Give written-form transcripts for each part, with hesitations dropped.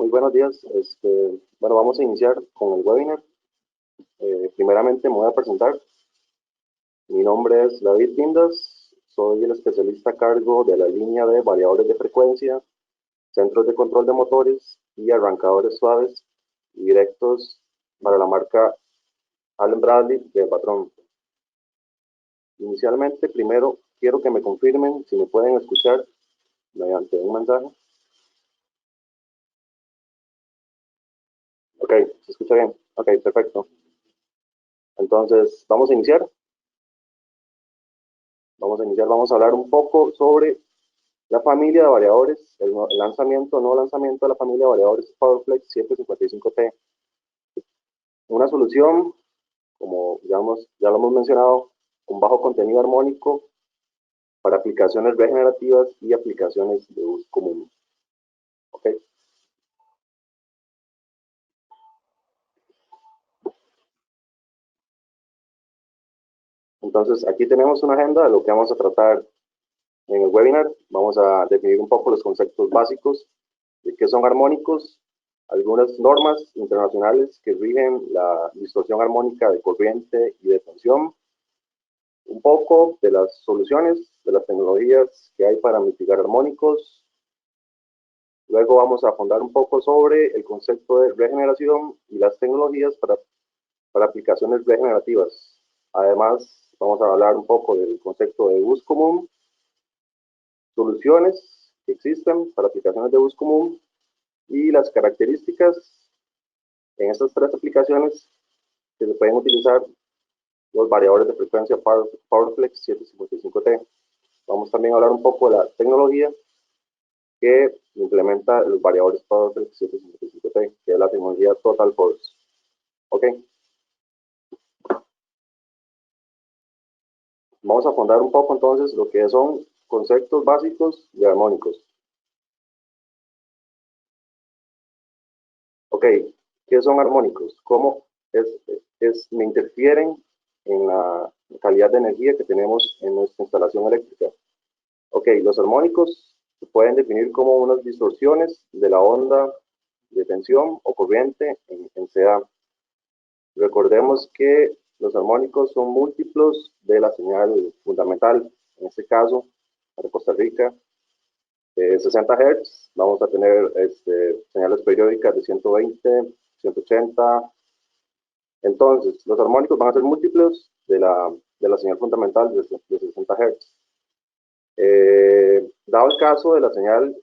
Muy buenos días. Bueno, vamos a iniciar con el webinar. Primeramente me voy a presentar. Mi nombre es David Vindas. Soy el especialista a cargo de la línea de variadores de frecuencia, centros de control de motores y arrancadores suaves y directos para la marca Allen Bradley de Patrón. Inicialmente, primero quiero que me confirmen si me pueden escuchar mediante un mensaje. Ok, se escucha bien. Ok, perfecto. Entonces, vamos a iniciar. Vamos a hablar un poco sobre la familia de variadores, el lanzamiento o no lanzamiento de la familia de variadores PowerFlex 755T. Una solución, como ya lo hemos mencionado, con bajo contenido armónico para aplicaciones regenerativas y aplicaciones de uso común. ¿Ok? Entonces, aquí tenemos una agenda de lo que vamos a tratar en el webinar. Vamos a definir un poco los conceptos básicos de qué son armónicos, algunas normas internacionales que rigen la distorsión armónica de corriente y de tensión, un poco de las soluciones, de las tecnologías que hay para mitigar armónicos. Luego vamos a afondar un poco sobre el concepto de regeneración y las tecnologías para aplicaciones regenerativas. Además, vamos a hablar un poco del concepto de uso común, soluciones que existen para aplicaciones de uso común y las características en estas tres aplicaciones que se pueden utilizar los variadores de frecuencia PowerFlex 755T. Vamos también a hablar un poco de la tecnología que implementa los variadores PowerFlex 755T, que es la tecnología Total Force. Ok. Vamos a afondar un poco entonces lo que son conceptos básicos de armónicos. Ok, ¿qué son armónicos? ¿Cómo me interfieren en la calidad de energía que tenemos en nuestra instalación eléctrica? Ok, los armónicos se pueden definir como unas distorsiones de la onda de tensión o corriente en CA. Recordemos que los armónicos son múltiplos de la señal fundamental. En este caso, para Costa Rica, 60 Hz, vamos a tener señales periódicas de 120, 180. Entonces, los armónicos van a ser múltiplos de la señal fundamental de 60 Hz. Dado el caso de la señal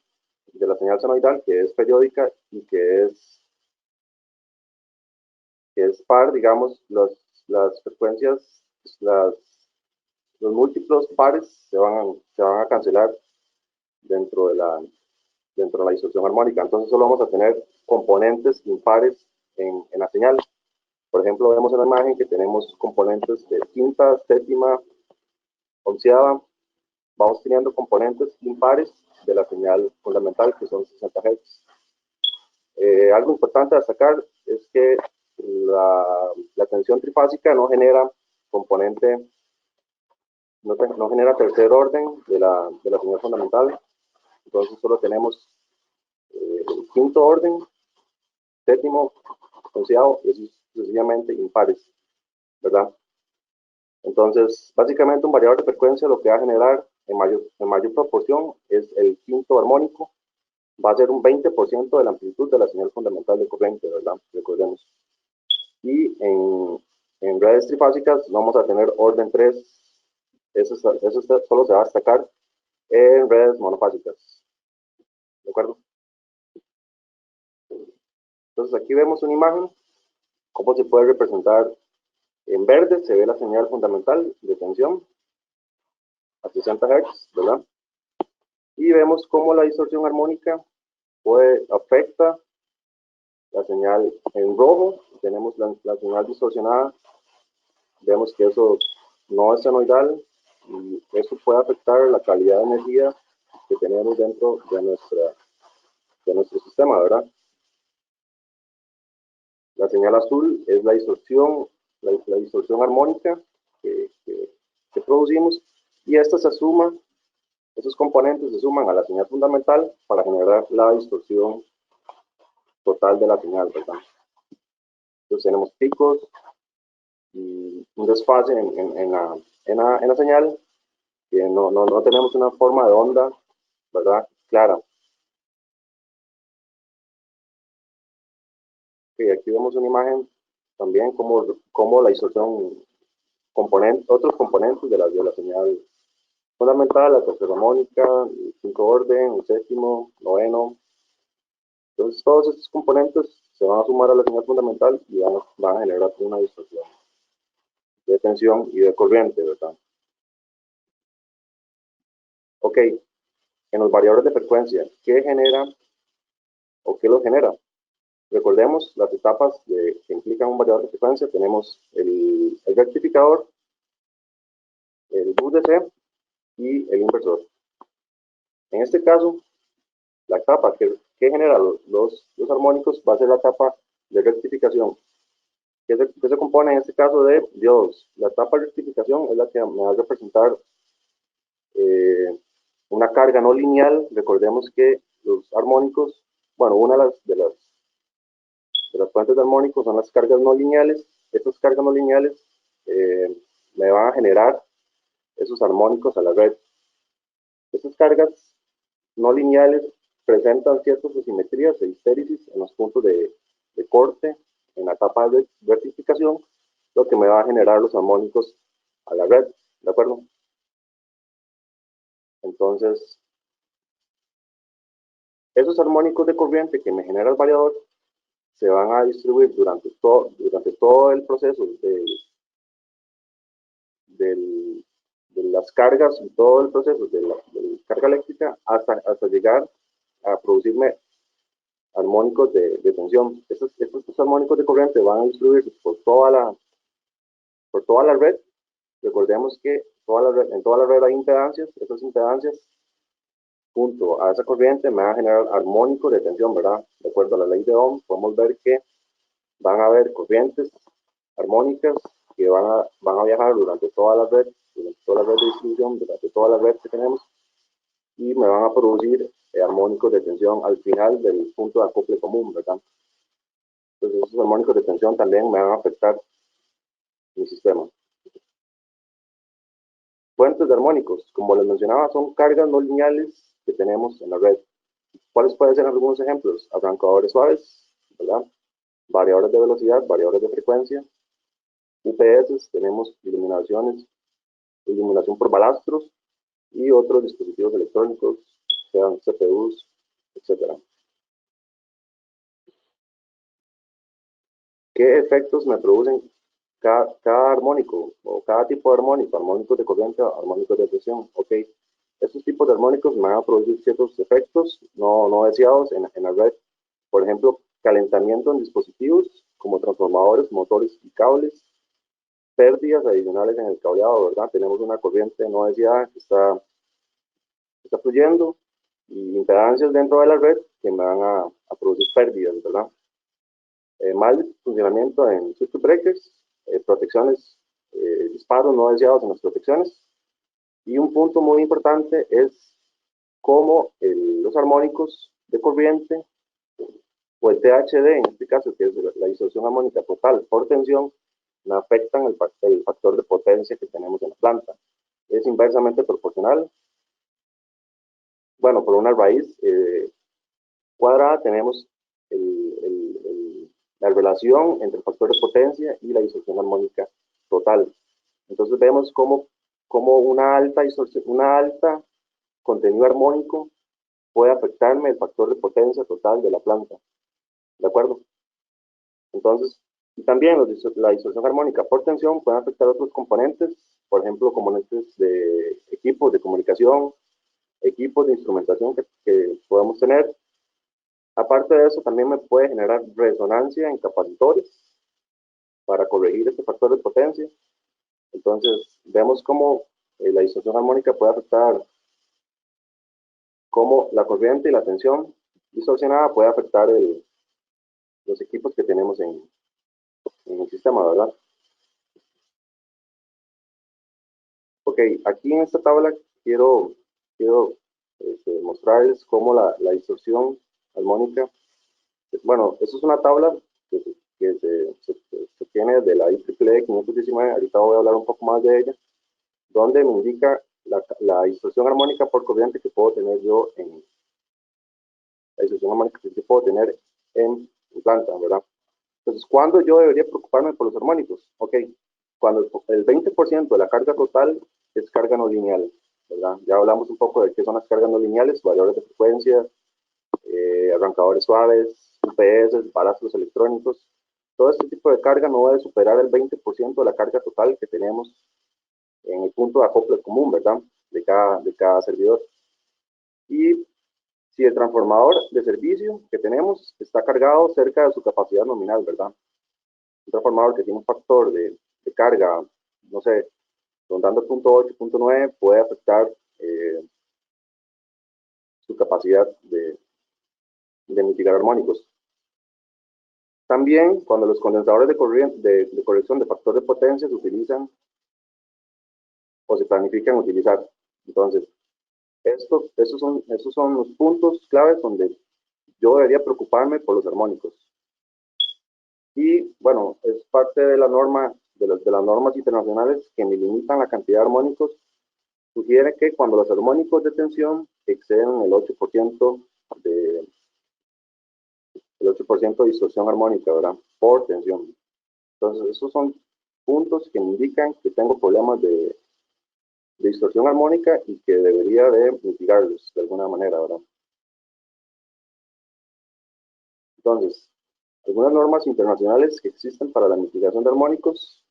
senoidal, que es periódica y que es par, digamos, las frecuencias, los múltiplos pares se van a cancelar dentro de la distorsión armónica. Entonces solo vamos a tener componentes impares en la señal. Por ejemplo, vemos en la imagen que tenemos componentes de quinta, séptima, onceava. Vamos teniendo componentes impares de la señal fundamental, que son 60 Hz. Algo importante a destacar es que la tensión trifásica no genera componente, no genera tercer orden de la señal fundamental. Entonces solo tenemos el quinto orden, séptimo, onceavo y así sucesivamente impares, ¿verdad? Entonces, básicamente un variador de frecuencia lo que va a generar en mayor proporción es el quinto armónico, va a ser un 20% de la amplitud de la señal fundamental de corriente, ¿verdad? Recordemos. Y en redes trifásicas vamos a tener orden 3, eso solo se va a destacar en redes monofásicas, ¿de acuerdo? Entonces aquí vemos una imagen, cómo se puede representar. En verde se ve la señal fundamental de tensión a 60 Hz, ¿verdad? Y vemos cómo la distorsión armónica afecta la señal en rojo. Tenemos la señal distorsionada. Vemos que eso no es senoidal y eso puede afectar la calidad de energía que tenemos dentro de nuestro sistema, ¿verdad? La señal azul es la distorsión armónica que producimos y esta se suma, esos componentes se suman a la señal fundamental para generar la distorsión total de la señal, ¿verdad? Entonces tenemos picos y un desfase en la señal, que no tenemos una forma de onda, ¿verdad? Clara. Okay, aquí vemos una imagen también como la distorsión, otros componentes de la señal fundamental, la tercera armónica, el quinto orden, el séptimo, noveno. Entonces todos estos componentes se van a sumar a la señal fundamental y van a generar una distorsión de tensión y de corriente, ¿verdad? Ok, en los variadores de frecuencia, ¿qué genera o qué los genera? Recordemos las etapas que implican un variador de frecuencia. Tenemos el rectificador, el VDC y el inversor. En este caso, la etapa que genera los armónicos va a ser la etapa de rectificación, que se compone en este caso de diodos. La etapa de rectificación es la que me va a representar una carga no lineal. Recordemos que los armónicos, bueno, una de las fuentes de armónicos son las cargas no lineales. Estas cargas no lineales me van a generar esos armónicos a la red. Estas cargas no lineales presentan ciertas asimetrías e histéresis en los puntos de corte, en la etapa de rectificación, lo que me va a generar los armónicos a la red, ¿de acuerdo? Entonces, esos armónicos de corriente que me genera el variador se van a distribuir durante todo el proceso de las cargas y todo el proceso de la carga eléctrica hasta llegar a producirme armónicos de tensión. Estos armónicos de corriente van a distribuirse por toda la red. Recordemos que en toda la red hay impedancias. Esas impedancias, junto a esa corriente, me van a generar armónicos de tensión, ¿verdad? De acuerdo a la ley de Ohm, podemos ver que van a haber corrientes armónicas que van a viajar durante toda la red de distribución, durante toda la red que tenemos, y me van a producir armónicos de tensión al final del punto de acople común, ¿verdad? Entonces esos armónicos de tensión también me van a afectar mi sistema. Fuentes de armónicos, como les mencionaba, son cargas no lineales que tenemos en la red. ¿Cuáles pueden ser algunos ejemplos? Arrancadores suaves, ¿verdad? Variadores de velocidad, variadores de frecuencia. UPS, tenemos iluminación por balastros y otros dispositivos electrónicos, sean CPUs, etc. ¿Qué efectos me producen cada armónico o cada tipo de armónico? Armónicos de corriente, armónicos de presión. Ok, estos tipos de armónicos me van a producir ciertos efectos no deseados en la red. Por ejemplo, calentamiento en dispositivos como transformadores, motores y cables. Pérdidas adicionales en el cableado, ¿verdad? Tenemos una corriente no deseada que está fluyendo y impedancias dentro de la red que me van a producir pérdidas, ¿verdad? Mal funcionamiento en circuit breakers, protecciones, disparos no deseados en las protecciones. Y un punto muy importante es cómo los armónicos de corriente o el THD, en este caso, que es la distorsión armónica total por tensión, me afectan el factor de potencia que tenemos en la planta. Es inversamente proporcional. Bueno, por una raíz cuadrada tenemos la relación entre el factor de potencia y la distorsión armónica total. Entonces vemos cómo una alta contenido armónico puede afectarme el factor de potencia total de la planta. ¿De acuerdo? Entonces, y también la distorsión armónica por tensión puede afectar otros componentes, por ejemplo, componentes de equipos de comunicación, equipos de instrumentación que podemos tener. Aparte de eso, también me puede generar resonancia en capacitores para corregir este factor de potencia. Entonces, vemos cómo la distorsión armónica puede afectar, cómo la corriente y la tensión distorsionada puede afectar los equipos que tenemos en el sistema, ¿verdad? Ok, aquí en esta tabla quiero mostrarles cómo la distorsión armónica bueno, eso es una tabla que se tiene de la IEEE 519, ahorita voy a hablar un poco más de ella, donde me indica la distorsión armónica por corriente que puedo tener yo en la distorsión armónica que puedo tener en planta, ¿verdad? Entonces, ¿cuándo yo debería preocuparme por los armónicos? Ok, cuando el 20% de la carga total es carga no lineal, ¿verdad? Ya hablamos un poco de qué son las cargas no lineales, valores de frecuencia, arrancadores suaves, UPS, balastros electrónicos. Todo este tipo de carga no debe superar el 20% de la carga total que tenemos en el punto de acople común, ¿verdad? De cada servidor. Y si el transformador de servicio que tenemos está cargado cerca de su capacidad nominal, ¿verdad? Un transformador que tiene un factor de carga, no sé, rondando el punto 8, punto 9, puede afectar su capacidad de mitigar armónicos. También, cuando los condensadores de corrección de factor de potencia se utilizan o se planifican utilizar. Entonces, esos son los puntos claves donde yo debería preocuparme por los armónicos. Y bueno, es parte de la norma, de las normas internacionales que me limitan la cantidad de armónicos. Sugiere que cuando los armónicos de tensión exceden de, el 8% de distorsión armónica, ¿verdad? Por tensión. Entonces, esos son puntos que me indican que tengo problemas de distorsión armónica y que debería de mitigarlos de alguna manera, ¿verdad? Entonces, algunas normas internacionales que existen para la mitigación de armónicos.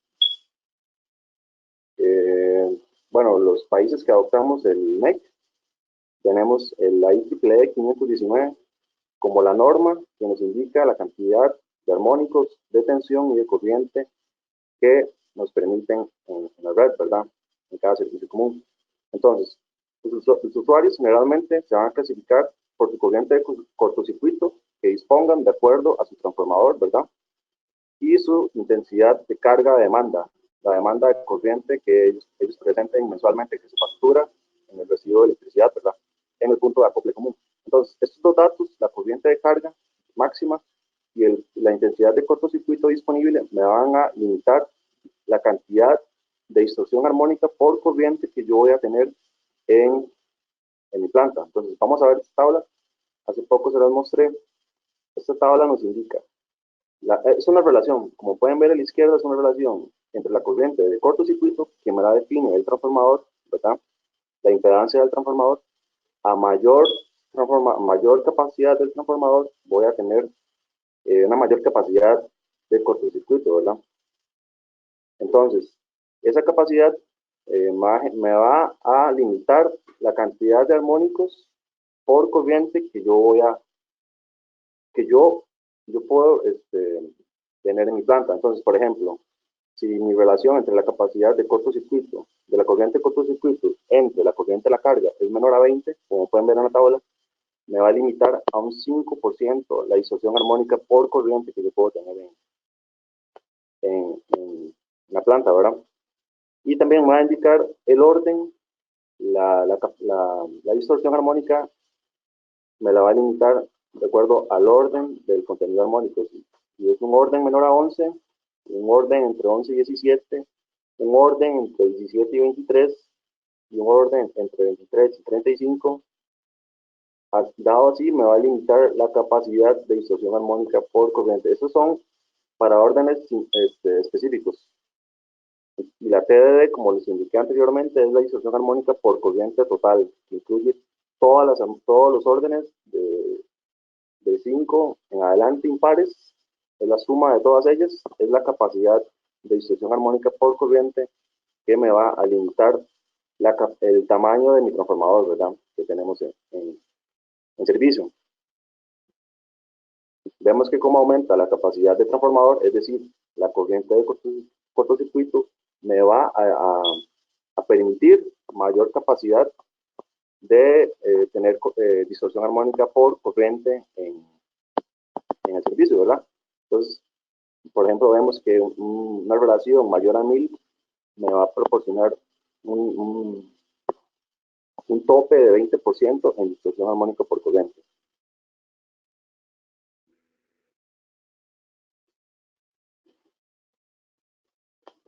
Bueno, los países que adoptamos el MEC, tenemos la IEEE 519 como la norma que nos indica la cantidad de armónicos de tensión y de corriente que nos permiten en la red, ¿verdad? En cada servicio común. Entonces, los usuarios generalmente se van a clasificar por su corriente de cortocircuito que dispongan de acuerdo a su transformador, ¿verdad? Y su intensidad de carga de demanda, la demanda de corriente que ellos presenten mensualmente, que se factura en el recibo de electricidad, ¿verdad? En el punto de acople común. Entonces, estos dos datos, la corriente de carga máxima y la intensidad de cortocircuito disponible, me van a limitar la cantidad de distorsión armónica por corriente que yo voy a tener en, en mi planta. Entonces, vamos a ver esta tabla. Hace poco se las mostré. Esta tabla nos indica, es una relación, como pueden ver a la izquierda, es una relación entre la corriente de cortocircuito, que me la define el transformador, ¿verdad? La impedancia del transformador, a mayor capacidad del transformador, voy a tener una mayor capacidad de cortocircuito, ¿verdad? Entonces, esa capacidad me va a limitar la cantidad de armónicos por corriente que yo puedo tener en mi planta. Entonces, por ejemplo, si mi relación entre la capacidad de cortocircuito, de la corriente de cortocircuito, entre la corriente de la carga es menor a 20, como pueden ver en la tabla, me va a limitar a un 5% la distorsión armónica por corriente que yo puedo tener en la planta, ¿verdad? Y también me va a indicar el orden, la distorsión armónica me la va a limitar de acuerdo al orden del contenido armónico. Si es un orden menor a 11, un orden entre 11 y 17, un orden entre 17 y 23, y un orden entre 23 y 35, dado así, me va a limitar la capacidad de distorsión armónica por corriente. Estos son para órdenes específicos. Y la TDD, como les indiqué anteriormente, es la distorsión armónica por corriente total, que incluye todos los órdenes de 5 en adelante impares, es la suma de todas ellas, es la capacidad de distorsión armónica por corriente que me va a limitar el tamaño de mi transformador, ¿verdad? Que tenemos en servicio. Vemos que como aumenta la capacidad de transformador, es decir, la corriente de cortocircuito, me va a permitir mayor capacidad de tener distorsión armónica por corriente en el servicio, ¿verdad? Entonces, por ejemplo, vemos que una relación mayor a 1000 me va a proporcionar un, un, un tope de 20% en distorsión armónica por corriente.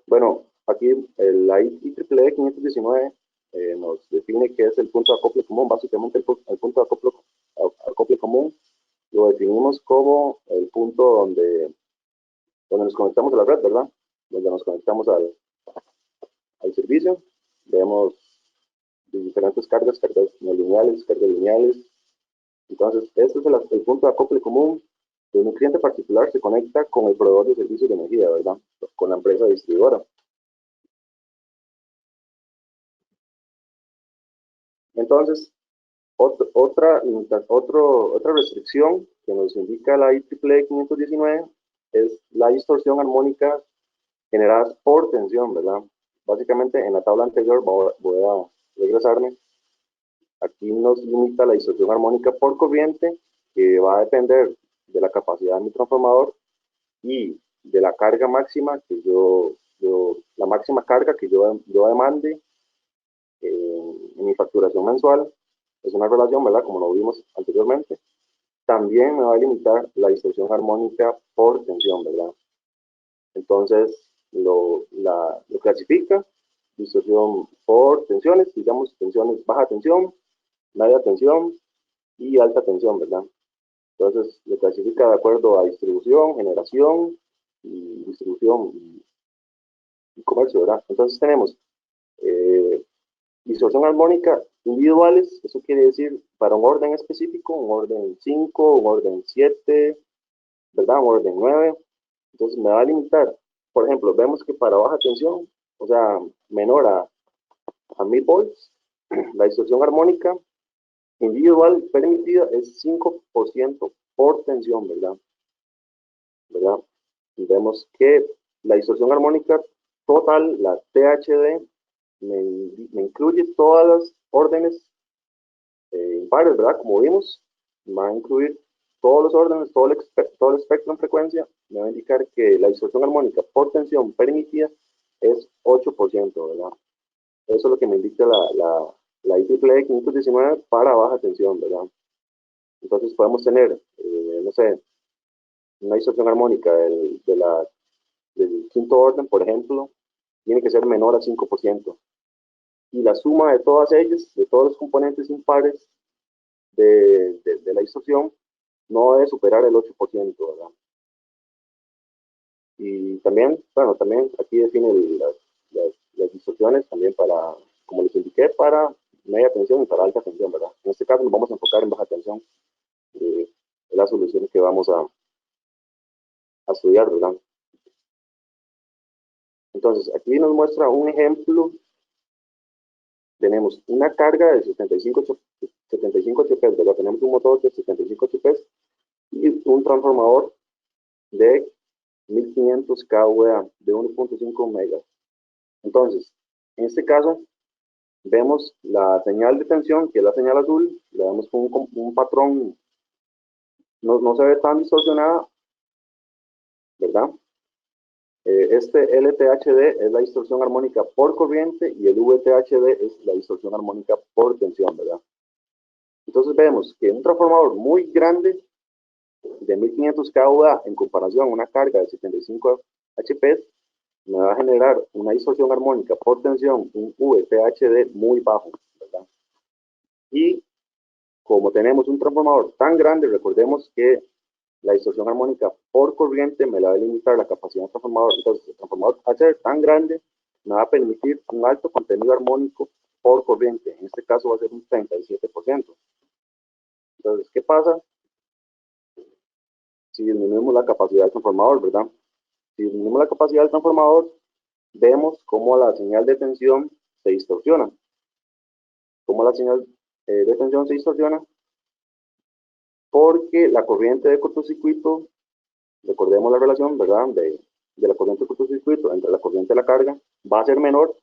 Bueno, aquí el IEEE 519 nos define qué es el punto de acople común. Básicamente el punto de acople común lo definimos como el punto donde nos conectamos a la red, ¿verdad? Donde nos conectamos al servicio. Vemos diferentes cargas no lineales, cargas lineales. Entonces, este es el punto de acople común, donde un cliente particular se conecta con el proveedor de servicios de energía, ¿verdad? Con la empresa distribuidora. Entonces, otra restricción que nos indica la IEEE 519 es la distorsión armónica generada por tensión, ¿verdad? Básicamente, en la tabla anterior voy a regresarme. Aquí nos limita la distorsión armónica por corriente, que va a depender de la capacidad de mi transformador y de la carga máxima la máxima carga que yo demande en mi facturación mensual. Es una relación, ¿verdad? Como lo vimos anteriormente. También me va a limitar la distorsión armónica por tensión, ¿verdad? Entonces, lo clasifica, distorsión por tensiones, digamos, tensiones baja tensión, media tensión y alta tensión, ¿verdad? Entonces, lo clasifica de acuerdo a distribución, generación y distribución y comercio, ¿verdad? Entonces, tenemos eh, distorsión armónica individuales, eso quiere decir para un orden específico, un orden 5, un orden 7, ¿verdad? Un orden 9. Entonces me va a limitar. Por ejemplo, vemos que para baja tensión, o sea, menor a 1000 volts, la distorsión armónica individual permitida es 5% por tensión, ¿verdad? ¿Verdad? Y vemos que la distorsión armónica total, la THD, me incluye todas las órdenes impares, ¿verdad? Como vimos, va a incluir todos los órdenes, todo el espectro en frecuencia, me va a indicar que la distorsión armónica por tensión permitida es 8%, ¿verdad? Eso es lo que me indica la IEEE 519 para baja tensión, ¿verdad? Entonces podemos tener, no sé, una distorsión armónica del quinto orden, por ejemplo, tiene que ser menor a 5%. Y la suma de todas ellas, de todos los componentes impares de la distorsión, no debe superar el 8%, ¿verdad? Y también, bueno, también aquí define las distorsiones también para, como les indiqué, para media tensión y para alta tensión, ¿verdad? En este caso nos vamos a enfocar en baja tensión, es la solución que vamos a estudiar, ¿verdad? Entonces, aquí nos muestra un ejemplo. Tenemos una carga de 75 HP, ¿verdad? Tenemos un motor de 75 HP y un transformador de 1500 kVA de 1.5 megas. Entonces, en este caso, vemos la señal de tensión, que es la señal azul, le damos con un patrón, no se ve tan distorsionada, ¿verdad? Este LTHD es la distorsión armónica por corriente y el VTHD es la distorsión armónica por tensión, ¿verdad? Entonces vemos que un transformador muy grande de 1500 kVA en comparación a una carga de 75 HP me va a generar una distorsión armónica por tensión, un VTHD muy bajo, ¿verdad? Y como tenemos un transformador tan grande, recordemos que la distorsión armónica por corriente me la va a limitar la capacidad del transformador. Entonces, el transformador al ser tan grande me va a permitir un alto contenido armónico por corriente. En este caso va a ser un 37%. Entonces, ¿qué pasa si disminuimos la capacidad del transformador, verdad? Si disminuimos la capacidad del transformador, vemos cómo la señal de tensión se distorsiona. ¿Cómo la señal de tensión se distorsiona? Porque la corriente de cortocircuito, recordemos la relación, ¿verdad? De la corriente de cortocircuito entre la corriente de la carga, va a ser menor,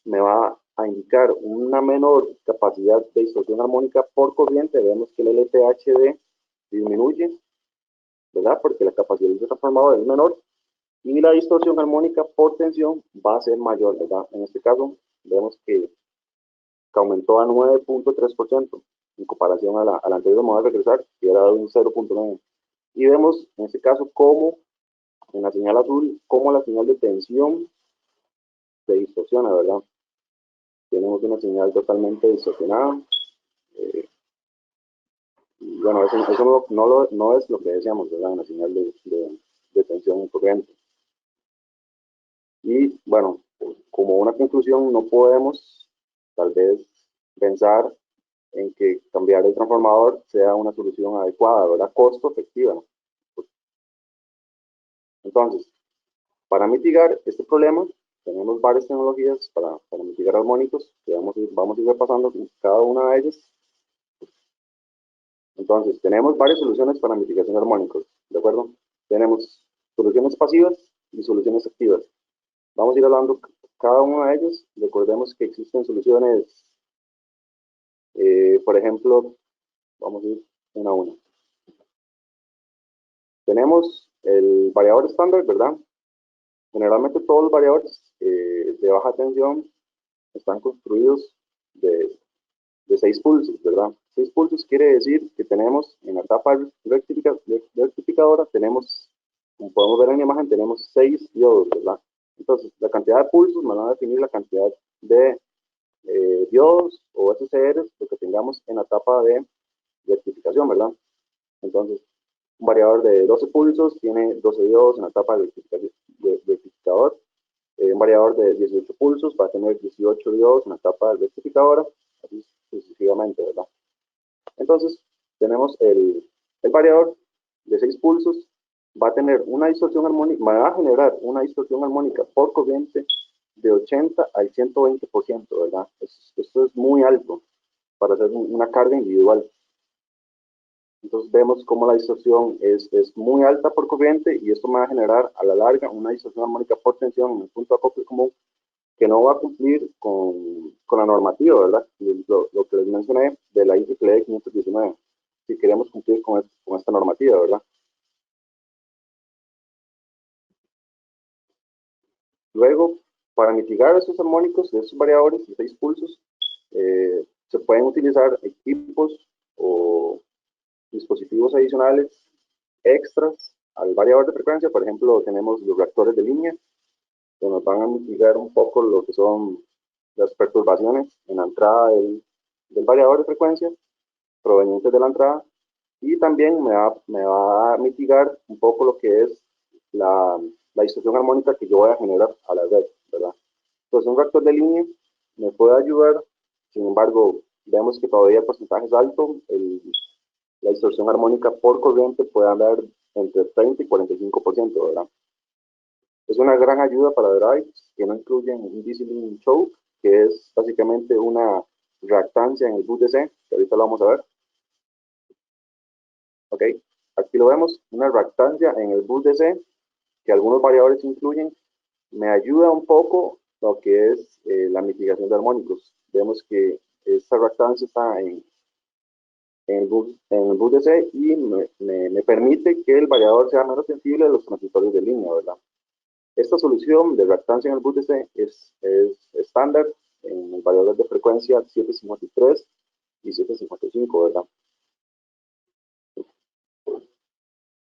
me va a indicar una menor capacidad de distorsión armónica por corriente. Vemos que el LTHD disminuye, ¿verdad? Porque la capacidad del transformador es menor y la distorsión armónica por tensión va a ser mayor, ¿verdad? En este caso, vemos que aumentó a 9.3% en comparación a la anterior, vamos a regresar, que era de un 0.9. Y vemos en este caso cómo en la señal azul, cómo la señal de tensión se distorsiona, ¿verdad? Tenemos una señal totalmente distorsionada. Y bueno, eso no es lo que deseamos, ¿verdad? Una señal de tensión corriente. Y bueno, como una conclusión, no podemos tal vez pensar en que cambiar el transformador sea una solución adecuada, ¿verdad? Costo efectiva. Entonces, para mitigar este problema, tenemos varias tecnologías para mitigar armónicos, que vamos a ir repasando cada una de ellas. Entonces, tenemos varias soluciones para mitigación de armónicos, ¿de acuerdo? Tenemos soluciones pasivas y soluciones activas. Vamos a ir hablando cada una de ellas. Recordemos que existen soluciones, por ejemplo, vamos a ir una a una. Tenemos el variador estándar, ¿verdad? Generalmente todos los variadores de baja tensión están construidos de 6 pulsos, ¿verdad? 6 pulsos quiere decir que tenemos en la etapa rectificadora, como podemos ver en la imagen, tenemos 6 diodos, ¿verdad? Entonces, la cantidad de pulsos me van a definir la cantidad de diodos o SCRs que tengamos en la etapa de rectificación, ¿verdad? Entonces, un variador de 12 pulsos tiene 12 diodos en la etapa de rectificador. Un variador de 18 pulsos va a tener 18 diodos en la etapa de rectificadora, así sucesivamente, ¿verdad? Entonces, tenemos el variador de 6 pulsos, va a tener una distorsión armónica, va a generar una distorsión armónica por corriente de 80 al 120%, ¿verdad? Esto es muy alto para hacer una carga individual. Entonces vemos cómo la distorsión es muy alta por corriente y esto me va a generar a la larga una distorsión armónica por tensión en el punto de acople común que no va a cumplir con la normativa, ¿verdad? Lo que les mencioné de la IEEE 519, si queremos cumplir con esta normativa, ¿verdad? Luego, para mitigar esos armónicos de esos variadores de 6 pulsos, se pueden utilizar equipos o dispositivos adicionales extras al variador de frecuencia. Por ejemplo, tenemos los reactores de línea, que nos van a mitigar un poco lo que son las perturbaciones en la entrada del variador de frecuencia provenientes de la entrada, y también me va a mitigar un poco lo que es la distorsión armónica que yo voy a generar a la red, ¿verdad? Entonces, un reactor de línea me puede ayudar. Sin embargo, vemos que todavía el porcentaje es alto. La distorsión armónica por corriente puede andar entre 30 y 45%, ¿verdad? Es una gran ayuda para drives que no incluyen un DC-link choke, que es básicamente una reactancia en el bus DC, que ahorita lo vamos a ver. Ok, aquí lo vemos, una reactancia en el bus DC, que algunos variadores incluyen, me ayuda un poco lo que es la mitigación de armónicos. Vemos que esta reactancia está en el bus DC y me permite que el variador sea menos sensible a los transistores de línea, ¿verdad? Esta solución de reactancia en el bus DC es estándar en el variador de frecuencia 753 y 755, ¿verdad?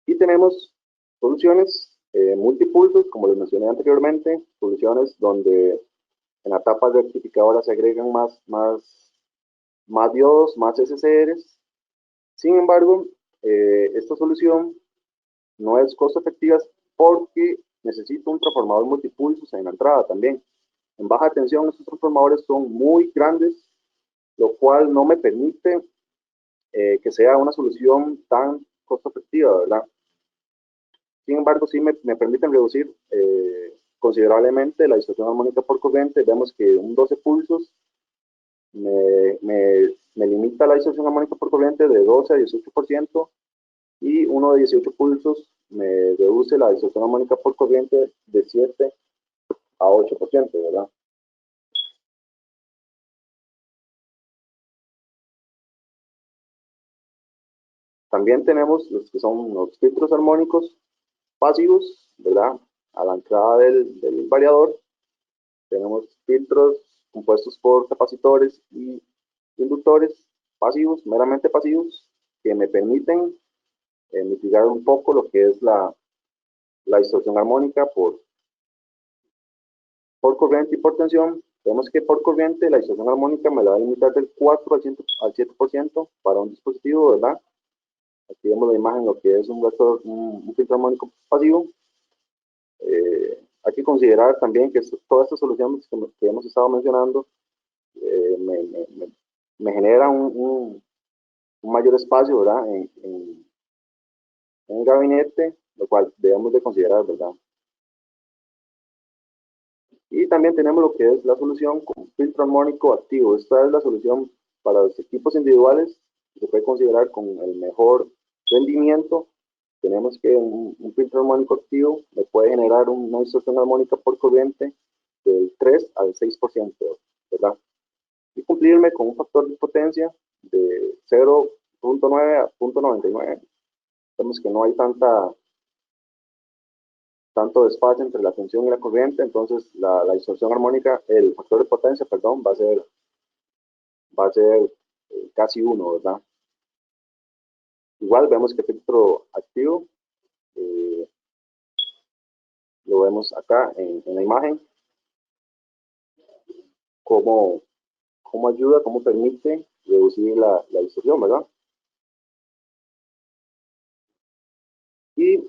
Y tenemos soluciones multipulsos, como les mencioné anteriormente, soluciones donde en la etapa rectificadora se agregan más diodos, más SCRs. Sin embargo, esta solución no es costo efectiva porque necesito un transformador multipulsos en la entrada también. En baja tensión, estos transformadores son muy grandes, lo cual no me permite que sea una solución tan costo efectiva, ¿verdad? Sin embargo, sí me permiten reducir considerablemente la distorsión armónica por corriente. Vemos que un 12 pulsos me limita la distorsión armónica por corriente de 12 a 18%, y uno de 18 pulsos me reduce la distorsión armónica por corriente de 7 a 8%, ¿verdad? También tenemos los que son los filtros armónicos pasivos, ¿verdad? A la entrada del variador tenemos filtros compuestos por capacitores y inductores pasivos, meramente pasivos, que me permiten mitigar un poco lo que es la distorsión armónica Por corriente y por tensión, vemos que por corriente la distorsión armónica me la va a limitar del 4 al 7% para un dispositivo, ¿verdad? Aquí vemos la imagen, lo que es un filtro armónico pasivo. Hay que considerar también que todas estas soluciones que hemos estado mencionando me genera un mayor espacio, ¿verdad? En el gabinete, lo cual debemos de considerar, ¿verdad? Y también tenemos lo que es la solución con filtro armónico activo. Esta es la solución para los equipos individuales, que se puede considerar con el mejor rendimiento. Tenemos que un filtro armónico activo me puede generar una distorsión armónica por corriente del 3 al 6%, ¿verdad? Y cumplirme con un factor de potencia de 0.9 a 0.99. Vemos que no hay tanto desfase entre la tensión y la corriente, entonces la distorsión armónica, el factor de potencia, perdón, va a ser casi 1, ¿verdad? Igual vemos que el filtro activo, eh, lo vemos acá en la imagen, cómo ayuda, cómo permite reducir la distorsión, ¿verdad? Y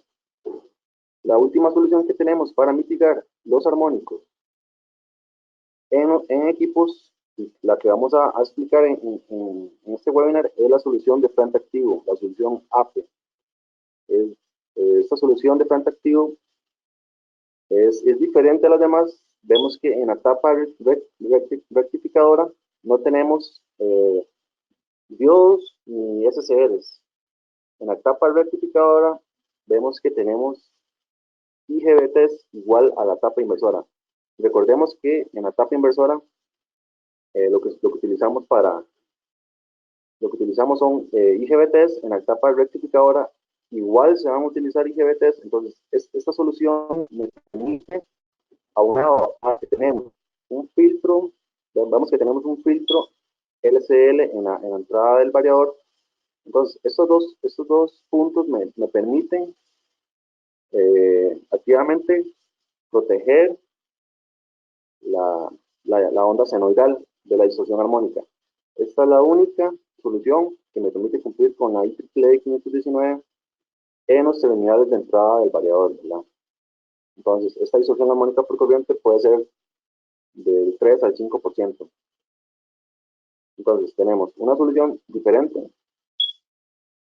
la última solución que tenemos para mitigar los armónicos en equipos, la que vamos a explicar en este webinar, es la solución de frente activo, la solución APE. Esta solución de frente activo es diferente a las demás. Vemos que en la etapa rectificadora no tenemos diodos ni SCRs. En la etapa rectificadora vemos que tenemos IGBTs igual a la etapa inversora. Recordemos que en la etapa inversora lo que utilizamos son IGBTs. En la etapa rectificadora igual se van a utilizar IGBTs. Entonces esta solución me permite, aunado a que tenemos un filtro, vemos que tenemos un filtro LCL en la entrada del variador. Entonces estos dos puntos me permiten activamente proteger la onda senoidal de la distorsión armónica. Esta es la única solución que me permite cumplir con la IEEE 519 en los terminales de entrada del variador, ¿verdad? Entonces, esta distorsión armónica por corriente puede ser del 3 al 5%. Entonces, tenemos una solución diferente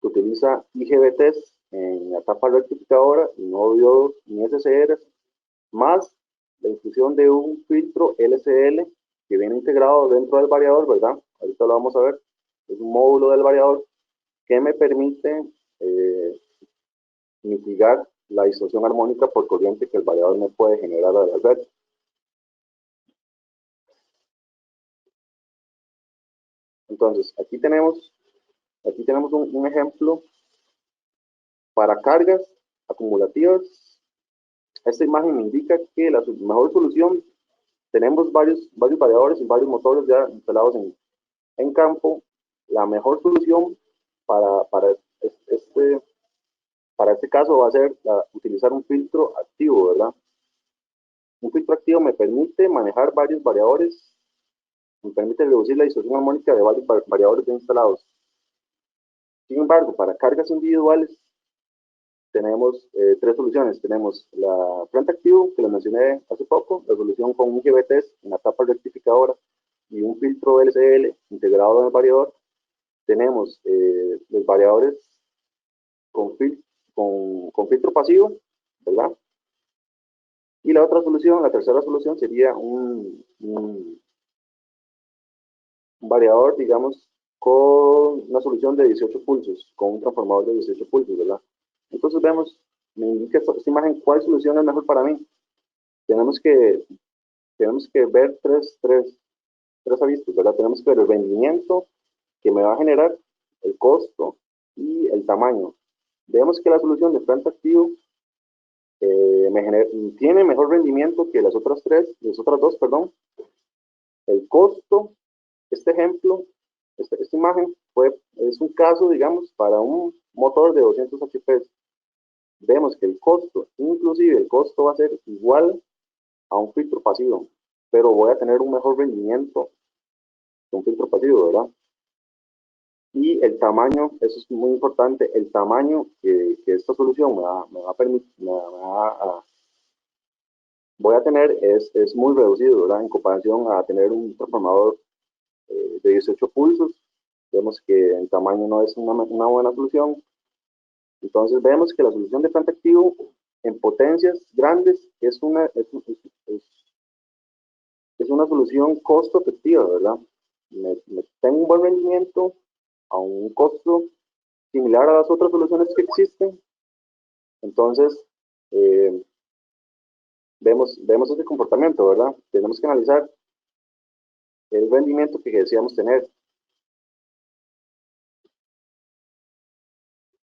que utiliza IGBTs en la etapa rectificadora, y no diodos ni SCRs, más la inclusión de un filtro LCL que viene integrado dentro del variador, ¿verdad? Ahorita lo vamos a ver. Es un módulo del variador que me permite mitigar la distorsión armónica por corriente que el variador me puede generar a la red. Entonces, aquí tenemos un ejemplo para cargas acumulativas. Esta imagen me indica que la mejor solución, tenemos varios variadores y varios motores ya instalados en campo. La mejor solución para este caso va a ser utilizar un filtro activo, ¿verdad? Un filtro activo me permite manejar varios variadores, me permite reducir la distorsión armónica de varios variadores instalados. Sin embargo, para cargas individuales tenemos tres soluciones. Tenemos la frente activo, que lo mencioné hace poco, la solución con un IGBTs en la etapa rectificadora y un filtro LCL integrado en el variador. Tenemos los variadores con filtro pasivo, ¿verdad? Y la otra solución, la tercera solución, sería un variador, digamos, con una solución de 18 pulsos, con un transformador de 18 pulsos, ¿verdad? Entonces vemos, me indica esta imagen cuál solución es mejor para mí. Tenemos que ver tres avistos, ¿verdad? Tenemos que ver el rendimiento que me va a generar, el costo y el tamaño. Vemos que la solución de frente activo tiene mejor rendimiento que las otras dos, perdón. El costo, este ejemplo, esta imagen es un caso, digamos, para un motor de 200 HP. Vemos que el costo, inclusive el costo va a ser igual a un filtro pasivo. pero voy a tener un mejor rendimiento que un filtro pasivo, ¿verdad? Y el tamaño, eso es muy importante, el tamaño que esta solución me va a permitir, voy a tener es muy reducido, ¿verdad? En comparación a tener un transformador de 18 pulsos, vemos que el tamaño no es una buena solución. Entonces vemos que la solución de frente activo en potencias grandes es una solución costo efectiva, ¿verdad? Me tengo un buen rendimiento a un costo similar a las otras soluciones que existen. Entonces, eh, vemos ese comportamiento, ¿verdad? Tenemos que analizar el rendimiento que deseamos tener.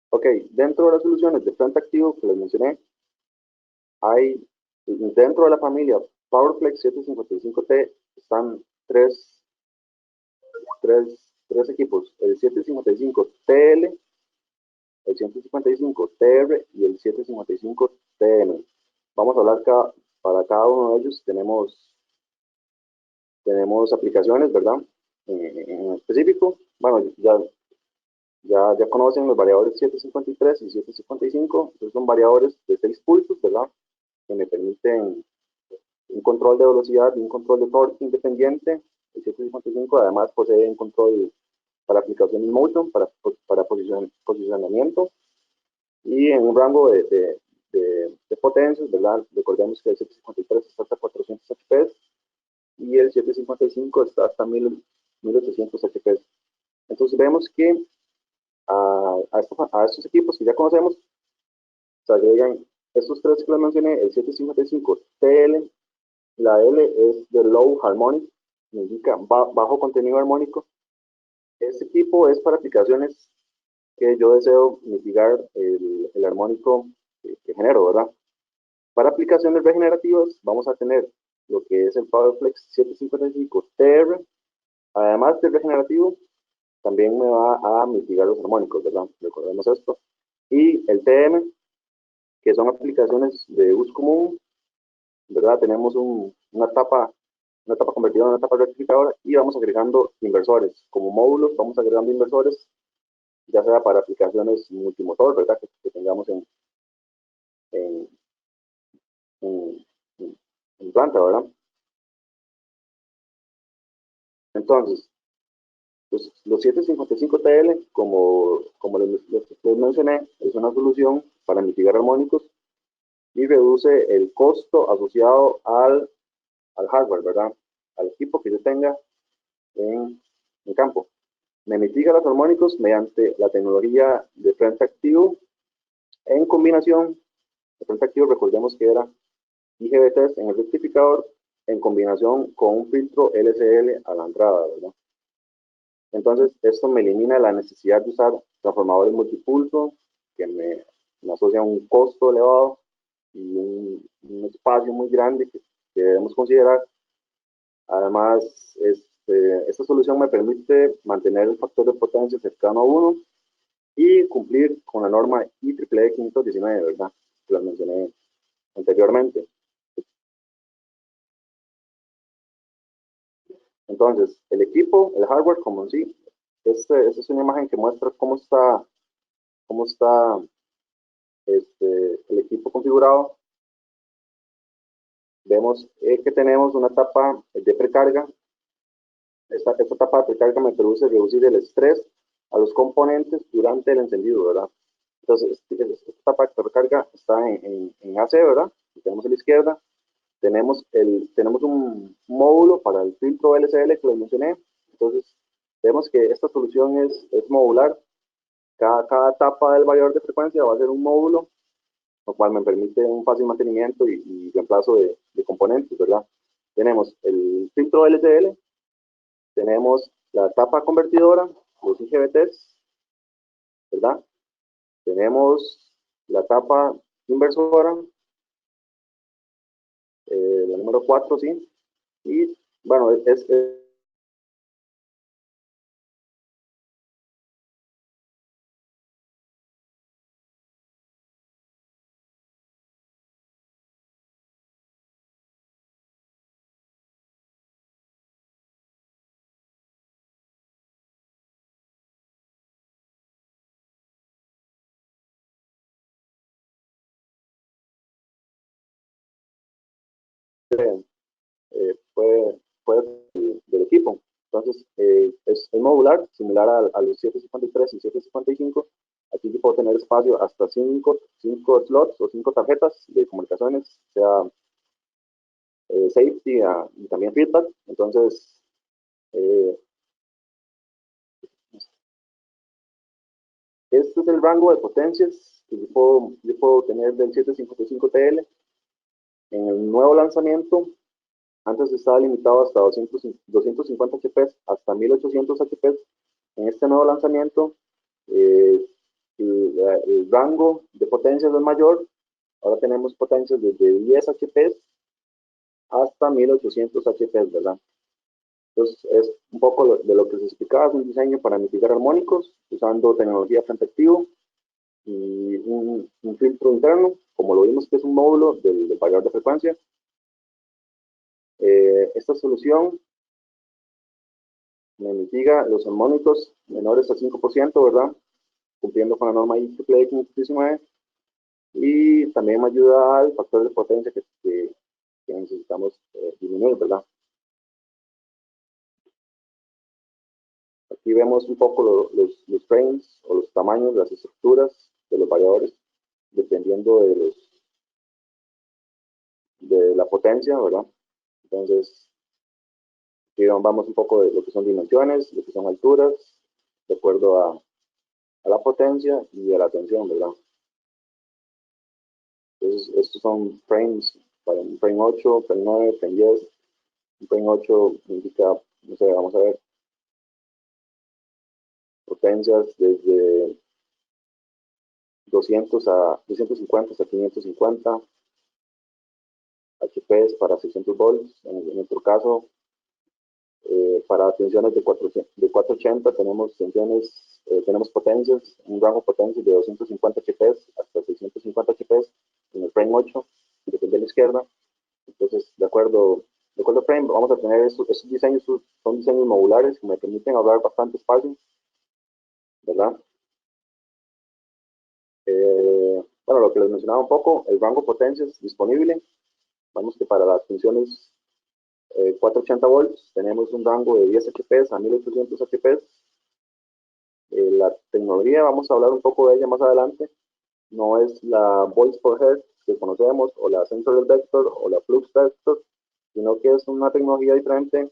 Ok, dentro de las soluciones de frente activo que les mencioné, hay dentro de la familia PowerFlex 755T están tres equipos, el 755TL, el 155TR y el 755TN. Vamos a hablar para cada uno de ellos. Tenemos aplicaciones, ¿verdad? En específico, bueno, ya conocen los variadores 753 y 755. Estos son variadores de 6 pulsos, ¿verdad? Que me permiten un control de velocidad y un control de torque independiente. El 755 además posee un control para aplicación in motion, para posicionamiento y en un rango de potencias, ¿verdad? Recordemos que el 753 está hasta 400 HP y el 755 está hasta 1800 HP. Entonces vemos que a estos equipos que ya conocemos se agregan estos tres que les mencioné, el 755 TL, la L es de Low Harmonic, indica bajo contenido armónico. Este equipo es para aplicaciones que yo deseo mitigar el armónico que genero, ¿verdad? Para aplicaciones regenerativas vamos a tener lo que es el PowerFlex 755 TR. Además de regenerativo, también me va a mitigar los armónicos, ¿verdad? Recordemos esto. Y el TM, que son aplicaciones de uso común, ¿verdad? Tenemos una tapa convertida en una tapa rectificadora y vamos agregando inversores. Como módulos vamos agregando inversores, ya sea para aplicaciones multimotor, ¿verdad? Que tengamos en, en, en planta, ¿verdad? Entonces, los 755TL, como les mencioné, es una solución para mitigar armónicos y reduce el costo asociado al hardware, ¿verdad? Al equipo que yo tenga en campo. Me mitiga los armónicos mediante la tecnología de frente activo en combinación. De frente activo, recordemos que era IGBTs en el rectificador en combinación con un filtro LCL a la entrada, ¿verdad? Entonces, esto me elimina la necesidad de usar transformadores multipulso, que me asocian un costo elevado y un espacio muy grande que debemos considerar. Además, esta solución me permite mantener el factor de potencia cercano a 1 y cumplir con la norma IEEE 519, ¿verdad? Que las mencioné anteriormente. Entonces, el equipo, el hardware como en sí, esta es una imagen que muestra cómo está el equipo configurado. Vemos que tenemos una tapa de precarga. Esta tapa de precarga me produce reducir el estrés a los componentes durante el encendido, ¿verdad? Entonces, esta tapa de precarga está en AC, ¿verdad? Y tenemos a la izquierda. Tenemos un módulo para el filtro LCL que les mencioné. Entonces, vemos que esta solución es modular. Cada etapa del variador de frecuencia va a ser un módulo, lo cual me permite un fácil mantenimiento y reemplazo de componentes, ¿verdad? Tenemos el filtro LCL, tenemos la etapa convertidora, los IGBTs, ¿verdad? Tenemos la etapa inversora, la número 4, ¿sí? Y bueno, del equipo. Entonces, es modular, similar a los 753 y 755. Aquí yo puedo tener espacio hasta 5 slots o 5 tarjetas de comunicaciones, sea safety y también feedback. Entonces, eh, este es el rango de potencias que yo puedo tener del 755TL. En el nuevo lanzamiento, antes estaba limitado hasta 250 HP, hasta 1800 HP. En este nuevo lanzamiento, eh, el rango de potencias es mayor. Ahora tenemos potencias desde 10 HP hasta 1800 HP, ¿verdad? Entonces, es un poco de lo que se explicaba, es un diseño para mitigar armónicos usando tecnología frente activo y un filtro interno, como lo vimos que es un módulo del variador de frecuencia. Esta solución me mitiga los armónicos menores al 5%, ¿verdad? Cumpliendo con la norma IEEE 519, y también me ayuda al factor de potencia que necesitamos disminuir, ¿verdad? Aquí vemos un poco los frames o los tamaños, las estructuras de los variadores, dependiendo de la potencia, ¿verdad? Entonces, aquí vamos un poco de lo que son dimensiones, lo que son alturas, de acuerdo a la potencia y a la tensión, ¿verdad? Entonces, estos son frames, para un frame 8, frame 9, frame 10. Un frame 8 indica, no sé, vamos a ver, potencias desde 250 hasta 550 HPs para 600 volts. En nuestro caso, para tensiones de 480 tenemos potencias, un rango de potencias de 250 HPs hasta 650 HPs en el frame 8, depende de la izquierda. Entonces, de acuerdo a frame, vamos a tener estos diseños, son diseños modulares que me permiten ahorrar bastante espacio, ¿verdad? Bueno, lo que les mencionaba un poco, el rango de potencias disponible. Vamos que para las funciones 480 volts tenemos un rango de 10 HP a 1800 HP. La tecnología, vamos a hablar un poco de ella más adelante, no es la Voice per Hertz que conocemos, o la Sensor Vector, o la Flux Vector, sino que es una tecnología diferente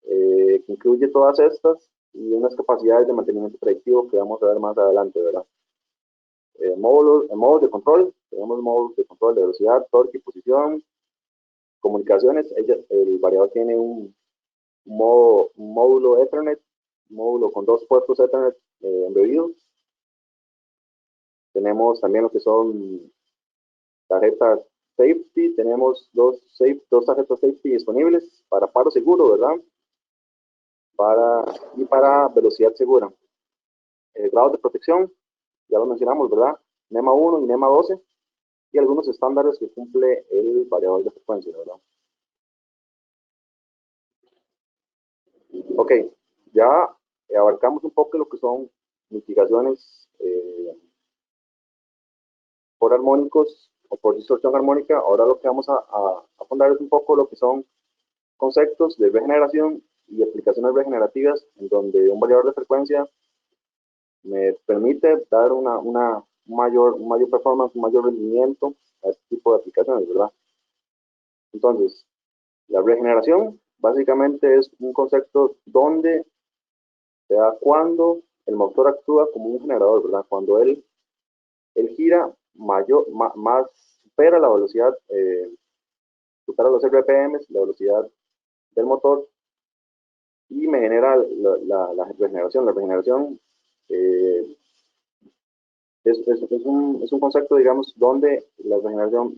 que incluye todas estas y unas capacidades de mantenimiento predictivo que vamos a ver más adelante, ¿verdad? Módulos de control, tenemos módulos de control de velocidad, torque y posición. Comunicaciones, el variador tiene un módulo Ethernet, un módulo con 2 puertos Ethernet embebidos. Tenemos también lo que son tarjetas safety, tenemos dos tarjetas safety disponibles para paro seguro, ¿verdad? Y para velocidad segura. Grados de protección, ya lo mencionamos, ¿verdad? NEMA 1 y NEMA 12, y algunos estándares que cumple el variador de frecuencia, ¿verdad? Ok, ya abarcamos un poco lo que son mitigaciones por armónicos o por distorsión armónica. Ahora lo que vamos a afondar es un poco lo que son conceptos de regeneración y aplicaciones regenerativas, en donde un variador de frecuencia me permite dar un mayor performance, un mayor rendimiento a este tipo de aplicaciones, ¿verdad? Entonces, la regeneración básicamente es un concepto donde se da cuando el motor actúa como un generador, ¿verdad? Cuando él gira más, supera la velocidad, supera los RPMs, la velocidad del motor, y me genera la regeneración. La regeneración eh, es un concepto, digamos, donde la regeneración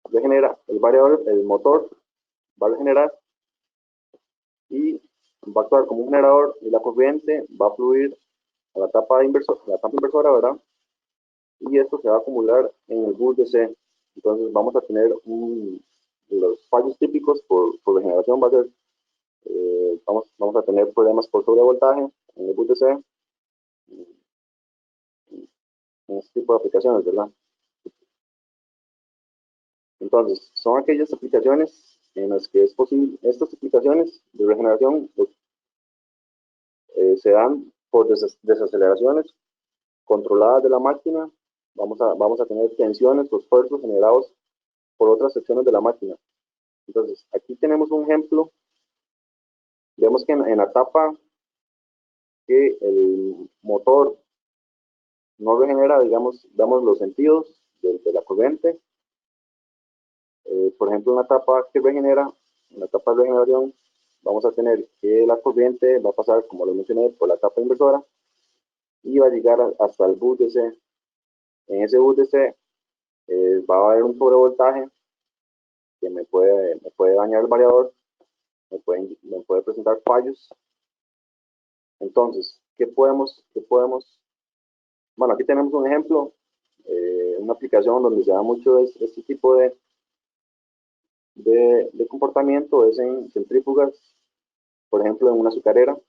regenera el variador, el motor va a regenerar y va a actuar como un generador, y la corriente va a fluir a la tapa inversora, ¿verdad? Y esto se va a acumular en el bus DC. Entonces vamos a tener los fallos típicos por regeneración va a ser, vamos a tener problemas por sobrevoltaje en el bus DC, en este tipo de aplicaciones, ¿verdad? Entonces, son aquellas aplicaciones en las que es posible, estas aplicaciones de regeneración se dan por desaceleraciones controladas de la máquina. Vamos a tener tensiones o esfuerzos generados por otras secciones de la máquina. Entonces, aquí tenemos un ejemplo. Vemos que en la etapa que el motor no regenera, digamos, damos los sentidos de la corriente. Por ejemplo, en la etapa que regenera, en la etapa de regeneración, vamos a tener que la corriente va a pasar, como lo mencioné, por la etapa inversora y va a llegar hasta el bus DC. En ese bus DC va a haber un sobrevoltaje que me puede dañar el variador, me puede presentar fallos. Entonces, qué podemos? Bueno, aquí tenemos un ejemplo, una aplicación donde se da mucho este tipo de comportamiento, es en centrífugas, por ejemplo, en una azucarera.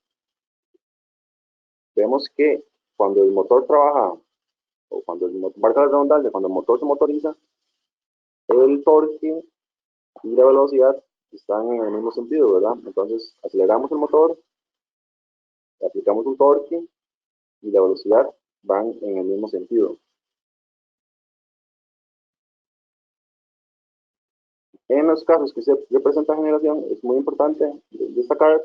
Vemos que cuando el motor trabaja, o cuando el motor, valga la redundancia, cuando el motor se motoriza, el torque y la velocidad están en el mismo sentido, ¿verdad? Entonces, aceleramos el motor, aplicamos un torque y la velocidad van en el mismo sentido. En los casos que se representa generación, es muy importante destacar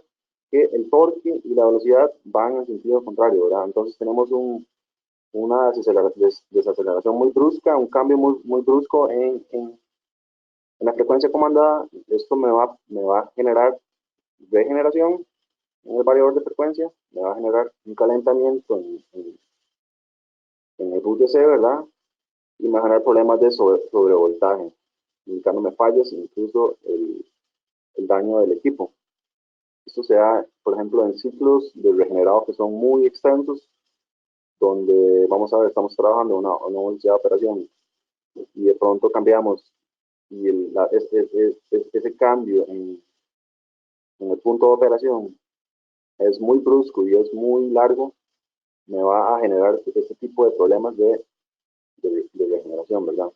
que el torque y la velocidad van en sentido contrario, ¿verdad? Entonces tenemos una desaceleración muy brusca, un cambio muy brusco en la frecuencia comandada. Esto me va a generar regeneración en el variador de frecuencia, me va a generar un calentamiento en el bus DC, ¿verdad? Y me va a generar problemas de sobrevoltaje, indicándome fallos, incluso el daño del equipo. Esto se da, por ejemplo, en ciclos de regenerado que son muy extensos, donde vamos a ver, estamos trabajando una velocidad de operación y de pronto cambiamos y ese cambio en el punto de operación es muy brusco y es muy largo, me va a generar este tipo de problemas de regeneración, ¿verdad?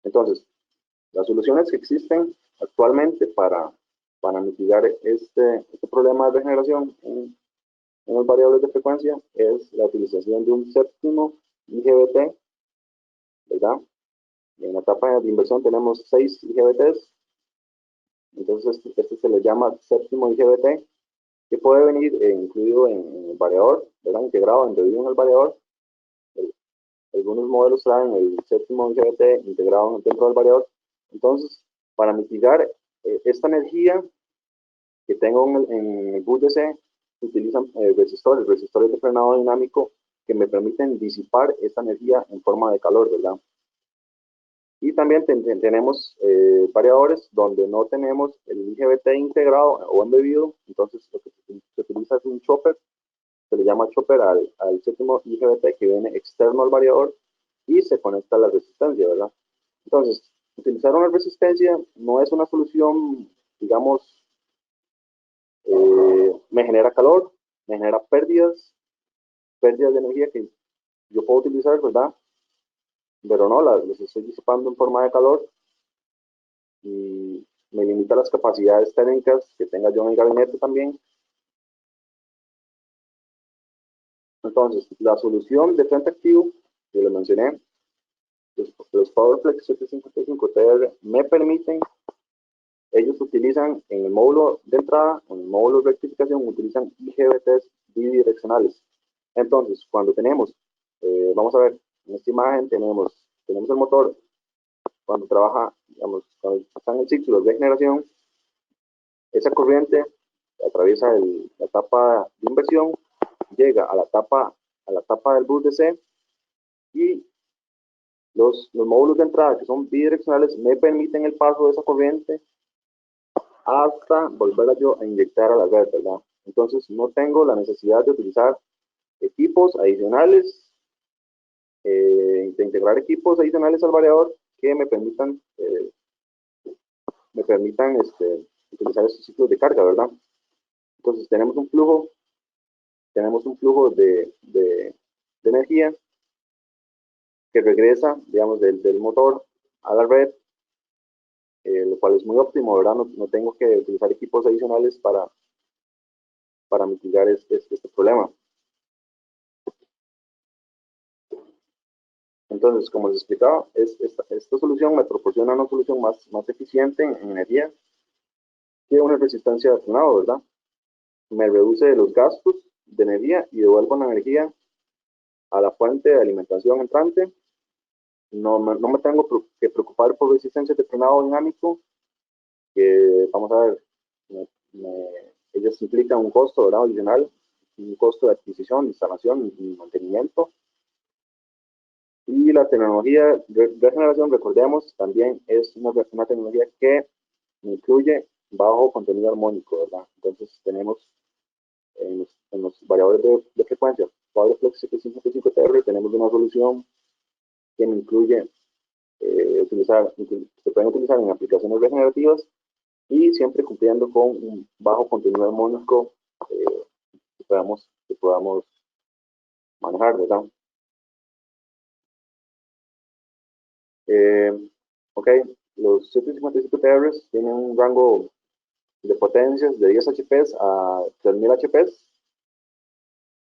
Entonces, las soluciones que existen actualmente para mitigar este problema de regeneración en los variables de frecuencia es la utilización de un séptimo IGBT, ¿verdad? En la etapa de inversión tenemos 6 IGBTs, entonces este se le llama séptimo IGBT, que puede venir incluido en el variador, ¿verdad? Integrado, embebido en el variador. Algunos modelos traen el séptimo IGBT integrado dentro del variador. Entonces, para mitigar esta energía que tengo en el bus DC, se utilizan resistores de frenado dinámico que me permiten disipar esta energía en forma de calor, ¿verdad? Y también tenemos variadores donde no tenemos el IGBT integrado o embebido, entonces lo que se utiliza es un chopper, se le llama chopper al séptimo IGBT que viene externo al variador y se conecta a la resistencia, ¿verdad? Entonces, utilizar una resistencia no es una solución, digamos, me genera calor, me genera pérdidas de energía que yo puedo utilizar, ¿verdad? Pero no, las estoy disipando en forma de calor y me limita las capacidades técnicas que tenga yo en el gabinete también. Entonces, la solución de frente activo, que lo mencioné, los PowerFlex 755 TR me permiten, ellos utilizan en el módulo de entrada, en el módulo de rectificación, utilizan IGBTs bidireccionales. Entonces, cuando tenemos, vamos a ver, en esta imagen tenemos el motor, cuando trabaja, digamos, cuando está en el ciclo de generación, esa corriente atraviesa la etapa de inversión, llega a la etapa del bus DC y los módulos de entrada que son bidireccionales me permiten el paso de esa corriente hasta volverla yo a inyectar a la red, ¿verdad? Entonces no tengo la necesidad de utilizar equipos adicionales, de integrar equipos adicionales al variador que me permitan utilizar estos ciclos de carga, ¿verdad? Entonces tenemos un flujo de energía que regresa, digamos, del motor a la red, lo cual es muy óptimo, ¿verdad? No tengo que utilizar equipos adicionales para mitigar este problema. Entonces, como les explicaba, esta solución me proporciona una solución más eficiente en energía que una resistencia de frenado, ¿verdad? Me reduce los gastos de energía y devuelvo la energía a la fuente de alimentación entrante. No me tengo que preocupar por resistencia de frenado dinámico, que vamos a ver, ellas implican un costo, ¿verdad? Adicional, un costo de adquisición, instalación y mantenimiento. Y la tecnología de regeneración, recordemos, también es una tecnología que incluye bajo contenido armónico, ¿verdad? Entonces tenemos en los variadores de frecuencia, PowerFlex 755TR, tenemos una solución que me incluye se pueden utilizar en aplicaciones regenerativas y siempre cumpliendo con un bajo contenido armónico que podamos manejar, ¿verdad? Eh, ok, los 755TRs tienen un rango de potencias de 10 HPs a 3000 HPs.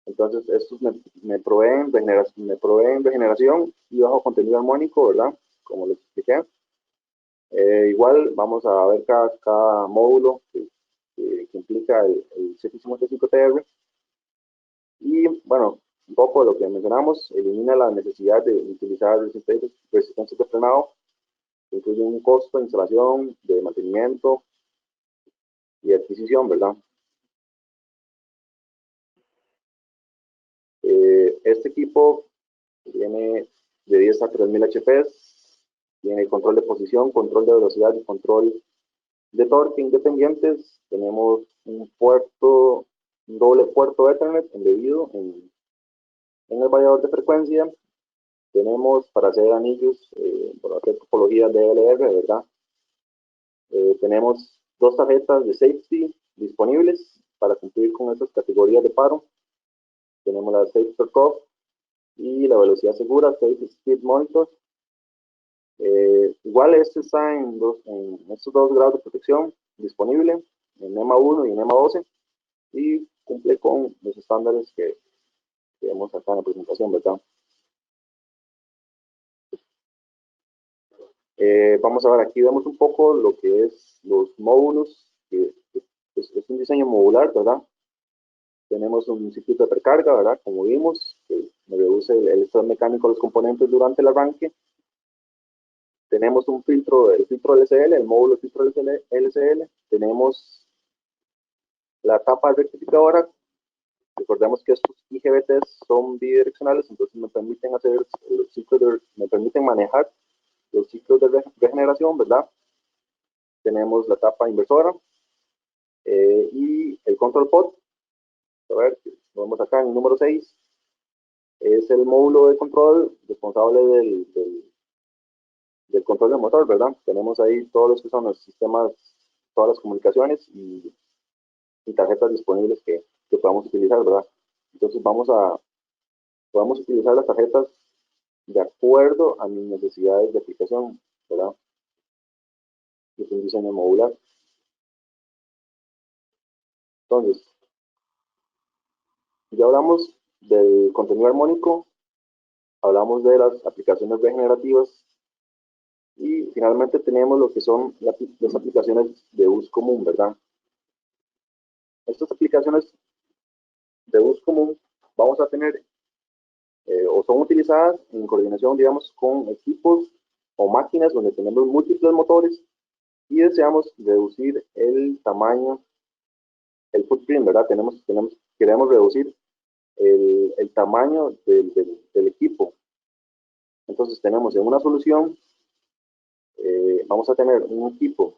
Entonces, estos me proveen regeneración y bajo contenido armónico, ¿verdad? Como les expliqué. Igual vamos a ver cada módulo que implica el 755TR. Y bueno, un poco de lo que mencionamos, elimina la necesidad de utilizar resistencias de frenado, que incluye un costo de instalación, de mantenimiento y adquisición, ¿verdad? Este equipo tiene de 10 a 3000 HPs, tiene control de posición, control de velocidad y control de torque independientes. Tenemos un doble puerto Ethernet embebido en el variador de frecuencia. Tenemos para hacer anillos, para hacer topologías de DLR, ¿verdad? Tenemos dos tarjetas de safety disponibles para cumplir con estas categorías de paro. Tenemos la Safe Cup y la velocidad segura, Safe Speed Monitor. Igual este está en estos dos grados de protección disponible, en EMA 1 y en EMA 12, y cumple con los estándares que vemos acá en la presentación, ¿verdad? Vamos a ver, aquí vemos un poco lo que es los módulos, que es un diseño modular, ¿verdad? Tenemos un circuito de precarga, ¿verdad? Como vimos, que me reduce el estado mecánico de los componentes durante el arranque. Tenemos el filtro LCL, el módulo de filtro LCL. Tenemos la tapa rectificadora. Recordemos que estos IGBTs son bidireccionales, entonces me permiten manejar los ciclos de regeneración, ¿verdad? Tenemos la tapa inversora y el control pod. A ver, lo vemos acá en el número 6. Es el módulo de control responsable del control del motor, ¿verdad? Tenemos ahí todos los que son los sistemas, todas las comunicaciones y tarjetas disponibles que podamos utilizar, ¿verdad? Entonces podemos utilizar las tarjetas de acuerdo a mis necesidades de aplicación, ¿verdad? Es un diseño modular. Entonces, ya hablamos del contenido armónico, hablamos de las aplicaciones regenerativas y finalmente tenemos lo que son las aplicaciones de uso común, ¿verdad? Estas aplicaciones de uso común vamos a tener o son utilizadas en coordinación, digamos, con equipos o máquinas donde tenemos múltiples motores y deseamos reducir el tamaño, el footprint, ¿verdad? Queremos reducir el tamaño del equipo. Entonces tenemos en una solución, vamos a tener un equipo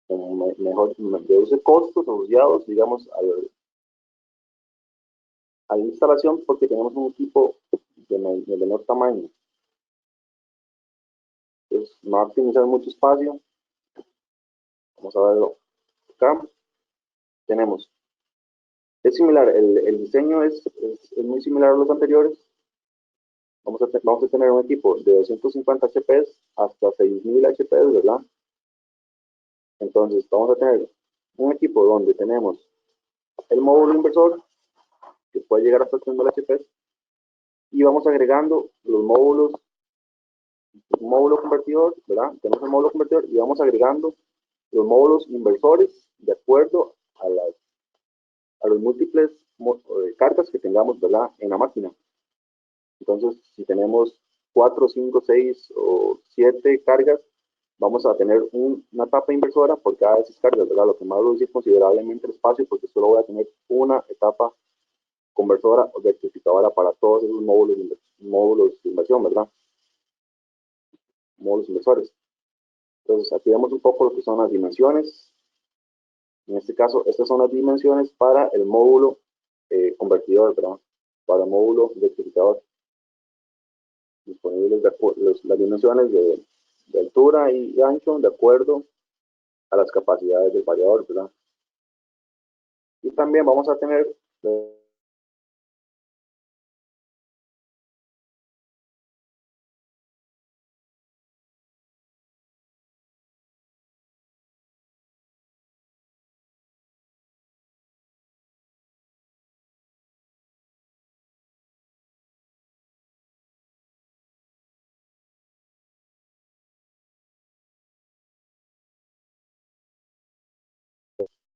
con mejor, reduce costos asociados, digamos, a la instalación porque tenemos un equipo de menor tamaño. Entonces, no va a optimizar mucho espacio. Vamos a verlo acá. Tenemos, es similar, el diseño es muy similar a los anteriores. vamos a tener un equipo de 250 HP hasta 6000 HP, ¿verdad? Entonces, vamos a tener un equipo donde tenemos el módulo inversor, que puede llegar hasta 3000 HP, y vamos agregando los módulos, módulo convertidor, ¿verdad? Tenemos el módulo convertidor y vamos agregando los módulos inversores de acuerdo a los múltiples cargas que tengamos, ¿verdad? En la máquina. Entonces, si tenemos 4, 5, 6 o 7 cargas, vamos a tener una etapa inversora por cada de esas cargas, ¿verdad? Lo que va a reducir considerablemente el espacio porque solo voy a tener una etapa conversora o rectificadora para todos esos módulos de inversión, ¿verdad? Módulos inversores. Entonces, aquí vemos un poco lo que son las dimensiones. En este caso, estas son las dimensiones para el módulo convertidor, ¿verdad? Para el módulo rectificador. Disponibles las dimensiones de altura y ancho de acuerdo a las capacidades del variador, ¿verdad? Y también vamos a tener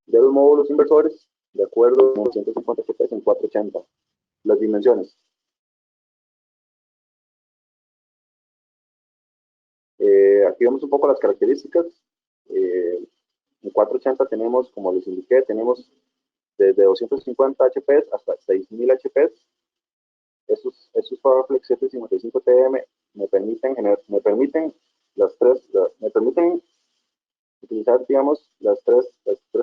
de los módulos inversores de acuerdo a 150 FPS en 480. Las dimensiones. Aquí vemos un poco las características. En 480 tenemos, como les indiqué, tenemos desde 250 HP hasta 6000 HP. Esos PowerFlex 755 TM me permiten me permiten utilizar, digamos, las tres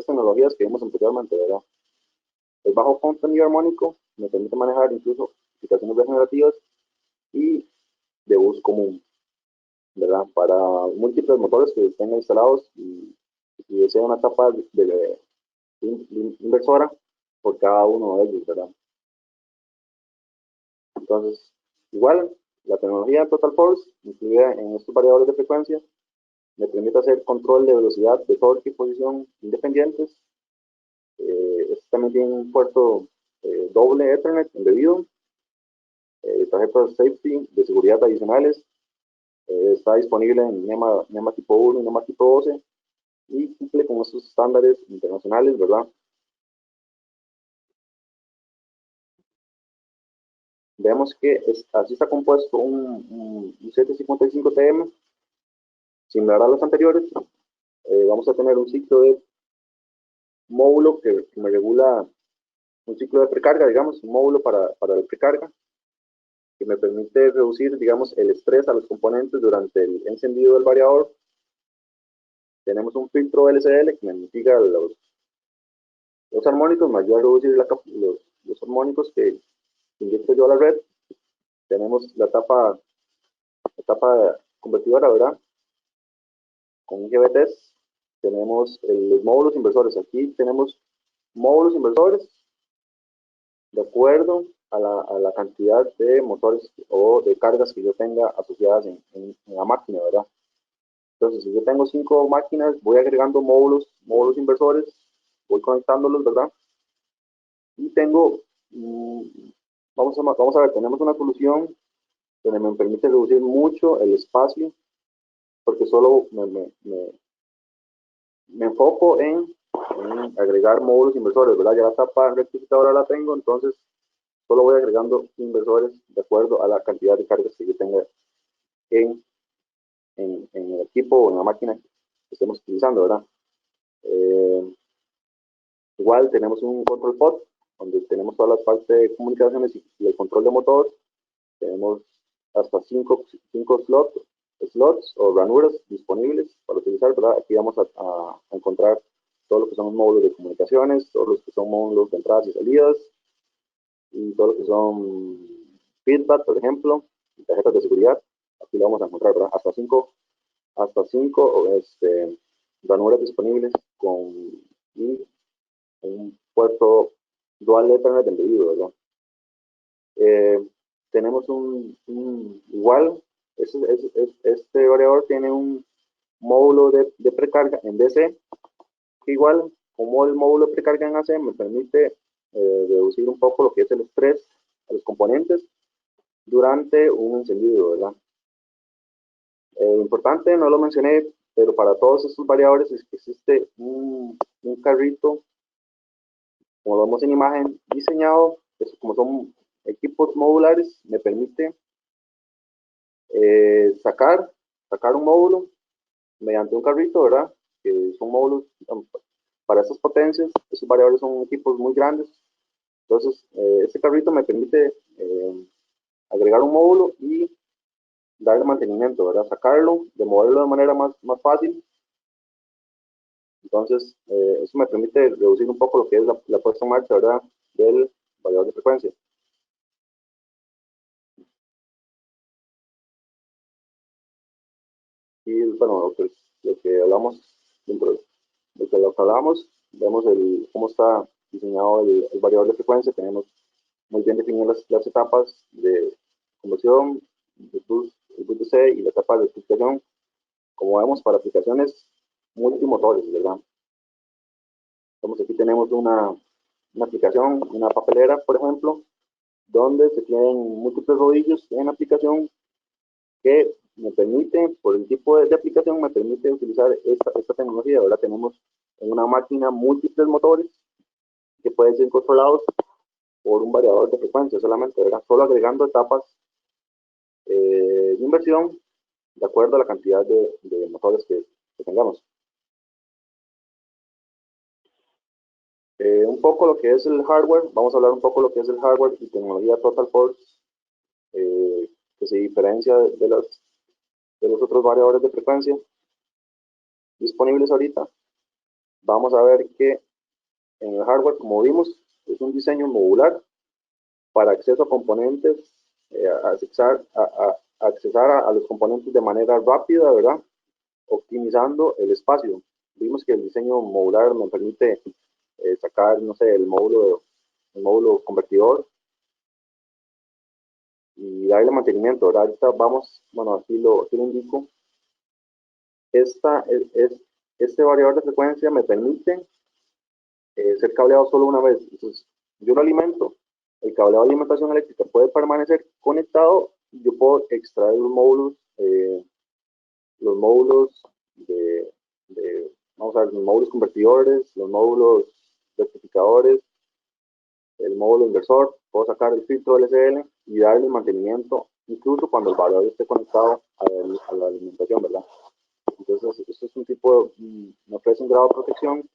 tecnologías que vimos anteriormente, ¿verdad? El bajo contenido armónico me permite manejar incluso aplicaciones regenerativas y de uso común, ¿verdad? Para múltiples motores que estén instalados y desea una etapa de inversora por cada uno de ellos, ¿verdad? Entonces, igual, la tecnología Total Force, incluida en estos variadores de frecuencia, me permite hacer control de velocidad, de torque y posición independientes. Este también tiene un puerto doble Ethernet embebido, tarjetas safety de seguridad adicionales. Está disponible en NEMA tipo 1 y NEMA tipo 12 y cumple con estos estándares internacionales, ¿verdad? Vemos que así está compuesto un 755 TM, similar a los anteriores. Vamos a tener un ciclo de módulo que me regula un ciclo de precarga, digamos, un módulo para la precarga, que me permite reducir, digamos, el estrés a los componentes durante el encendido del variador. Tenemos un filtro LCL que me mitiga los armónicos, me ayuda a reducir los armónicos que inyecto yo a la red. Tenemos la etapa convertidora, ¿verdad? Con IGBTs. Tenemos los módulos inversores. Aquí tenemos módulos inversores de acuerdo a la cantidad de motores o de cargas que yo tenga asociadas en la máquina, ¿verdad? Entonces, si yo tengo 5 máquinas, voy agregando módulos inversores, voy conectándolos, ¿verdad? Y tengo, vamos a ver, tenemos una solución donde me permite reducir mucho el espacio, porque solo me enfoco en agregar módulos inversores, ¿verdad? Ya la etapa rectificadora la tengo, entonces solo voy agregando inversores de acuerdo a la cantidad de cargas que yo tenga en, en el equipo o en la máquina que estemos utilizando, ¿verdad? Igual tenemos un control pod, donde tenemos todas las partes de comunicaciones y el control de motor. Tenemos hasta 5 slots o ranuras disponibles para utilizar, ¿verdad? Aquí vamos a encontrar todo lo que son los módulos de comunicaciones, todos los que son módulos de entradas y salidas, y todo lo que son feedback, por ejemplo, y tarjetas de seguridad. Aquí lo vamos a encontrar, ¿verdad? Hasta cinco ranuras disponibles y un puerto dual Ethernet embebido, ¿verdad? tenemos igual, este variador tiene un módulo de precarga en DC, que igual, como el módulo de precarga en AC me permite reducir un poco lo que es el estrés a los componentes durante un encendido, ¿verdad? Importante, no lo mencioné, pero para todos estos variadores existe un carrito, como lo vemos en imagen, diseñado, como son equipos modulares, me permite sacar un módulo mediante un carrito, ¿verdad? Que son módulos para esas potencias, esos variadores son equipos muy grandes. Entonces, este carrito me permite agregar un módulo y darle mantenimiento, ¿verdad? Sacarlo, de moverlo de manera más fácil. Entonces, eso me permite reducir un poco lo que es la puesta en marcha, ¿verdad? Del variador de frecuencia. Y bueno, lo que hablamos dentro de lo que hablamos, vemos cómo está diseñado el variador de frecuencia. Tenemos muy bien definidas las etapas de conversión, el bus DC y la etapa de explicación, como vemos para aplicaciones multimotores, ¿verdad? Entonces aquí tenemos una aplicación, una papelera, por ejemplo, donde se tienen múltiples rodillos en aplicación que me permite, por el tipo de aplicación, me permite utilizar esta tecnología. Ahora tenemos en una máquina múltiples motores que pueden ser controlados por un variador de frecuencia solamente, ¿verdad? Solo agregando etapas de inversión de acuerdo a la cantidad de motores que tengamos. Un poco lo que es el hardware, vamos a hablar un poco de lo que es el hardware y tecnología Total Force, que se diferencia de los otros variadores de frecuencia disponibles ahorita. Vamos a ver que en el hardware, como vimos, es un diseño modular para acceso a componentes, accesar a los componentes de manera rápida, ¿verdad? Optimizando el espacio. Vimos que el diseño modular me permite sacar, no sé, el módulo convertidor y darle mantenimiento, ¿verdad? Ahorita vamos, bueno, aquí lo indico. Este variador de frecuencia me permite ser cableado solo una vez. Entonces, yo lo alimento, el cableado de alimentación eléctrica puede permanecer conectado, yo puedo extraer los módulos vamos a ver, los módulos convertidores, los módulos rectificadores, el módulo inversor, puedo sacar el filtro LCL y darle mantenimiento incluso cuando el variador esté conectado a la alimentación, ¿verdad? Entonces, esto es un tipo, me ofrece un grado de protección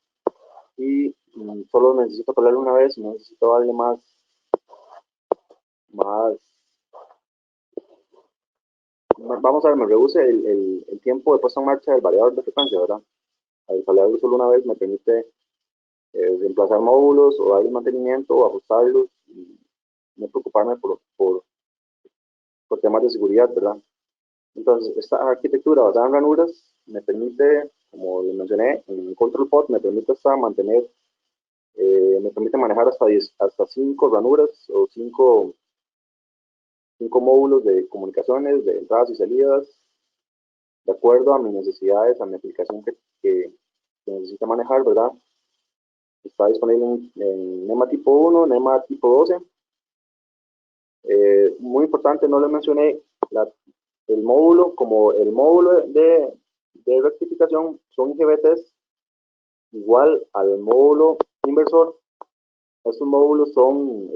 y solo necesito ponerlo una vez, no necesito darle más, vamos a ver, me reduce el tiempo de puesta en marcha del variador de frecuencia, ¿verdad? Al instalarlo solo una vez me permite reemplazar módulos o darle mantenimiento o ajustarlos y no preocuparme por temas de seguridad, ¿verdad? Entonces, esta arquitectura basada en ranuras me permite, como le mencioné, en un control pod me permite me permite manejar hasta 5 ranuras o 5 módulos de comunicaciones, de entradas y salidas, de acuerdo a mis necesidades, a mi aplicación que necesita manejar, ¿verdad? Está disponible en NEMA tipo 1, NEMA tipo 12. Muy importante, no le mencioné, el módulo, como el módulo de rectificación son IGBTs igual al módulo inversor. Estos módulos son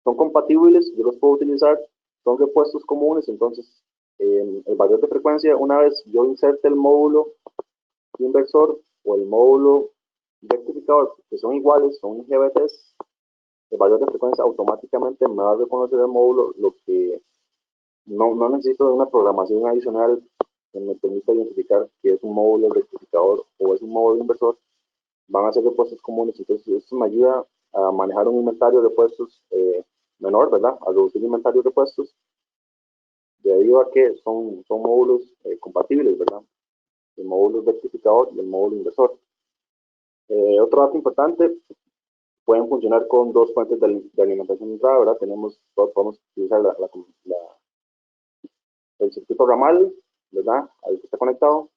compatibles, yo los puedo utilizar, son repuestos comunes, entonces el variador de frecuencia, una vez yo inserte el módulo inversor o el módulo rectificador, que son iguales, son IGBTs, el variador de frecuencia automáticamente me va a reconocer el módulo, lo que no necesito de una programación adicional que me permita identificar que es un módulo rectificador o es un módulo inversor. Van a ser repuestos comunes, entonces esto me ayuda a manejar un inventario de repuestos menor, ¿verdad? A reducir el inventario de repuestos, debido a que son módulos compatibles, ¿verdad? El módulo rectificador y el módulo inversor. Otro dato importante, pueden funcionar con dos fuentes de alimentación de entrada, ¿verdad? Podemos utilizar el circuito ramal, ¿verdad? Al que está conectado,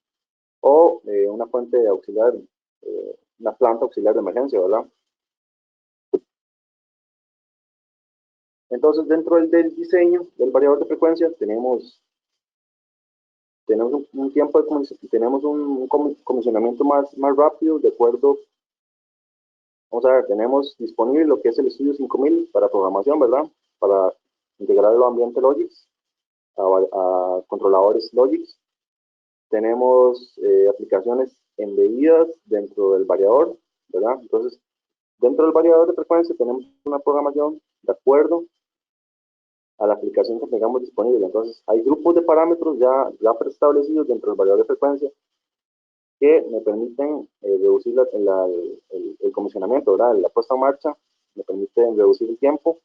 o una fuente auxiliar, una planta auxiliar de emergencia, ¿verdad? Entonces, dentro del diseño del variador de frecuencia, tenemos un tiempo tenemos un comisionamiento más rápido, de acuerdo. Vamos a ver, tenemos disponible lo que es el estudio 5000 para programación, ¿verdad? Para integrarlo a ambiente Logix, a controladores Logix. Tenemos aplicaciones embebidas dentro del variador, ¿verdad? Entonces, dentro del variador de frecuencia tenemos una programación de acuerdo a la aplicación que tengamos disponible. Entonces, hay grupos de parámetros ya preestablecidos dentro del variador de frecuencia que me permiten reducir el comisionamiento, ¿verdad? La puesta en marcha me permite reducir el tiempo.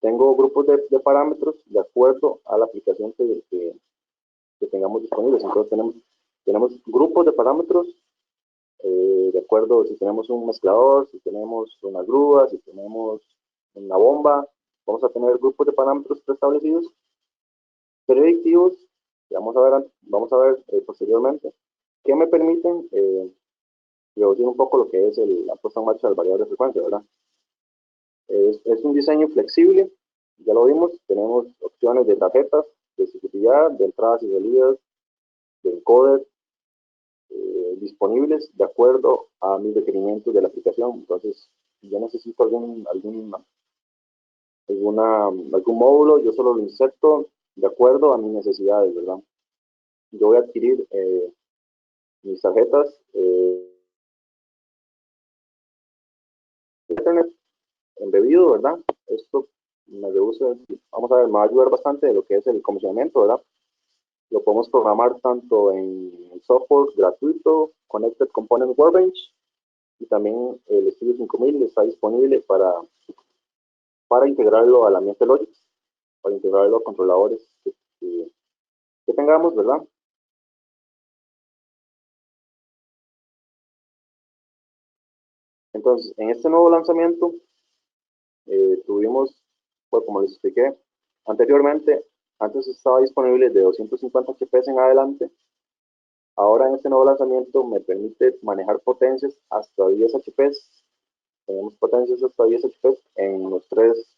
Tengo grupos de parámetros de acuerdo a la aplicación que tengamos disponibles. Entonces tenemos grupos de parámetros de acuerdo si tenemos un mezclador, si tenemos una grúa, si tenemos una bomba. Vamos a tener grupos de parámetros preestablecidos, predictivos, que vamos a ver posteriormente, que me permiten reducir un poco lo que es la puesta en marcha del variador de frecuencia, ¿verdad? Es un diseño flexible, ya lo vimos, tenemos opciones de tarjetas, de circuitría, de entradas y salidas, de encoder, disponibles de acuerdo a mis requerimientos de la aplicación. Entonces, si yo necesito algún módulo, yo solo lo inserto de acuerdo a mis necesidades, ¿verdad? Yo voy a adquirir mis tarjetas Internet embebido, ¿verdad? Esto me reduce, vamos a ver, me va a ayudar bastante de lo que es el comisionamiento, ¿verdad? Lo podemos programar tanto en software gratuito, Connected Component Workbench, y también el Studio 5000 está disponible para integrarlo al ambiente Logix, para integrarlo a controladores que tengamos, ¿verdad? Entonces, en este nuevo lanzamiento tuvimos, pues como les expliqué anteriormente, antes estaba disponible de 250 HPs en adelante. Ahora en este nuevo lanzamiento me permite manejar potencias hasta 10 HPs. Tenemos potencias hasta 10 HPs en los tres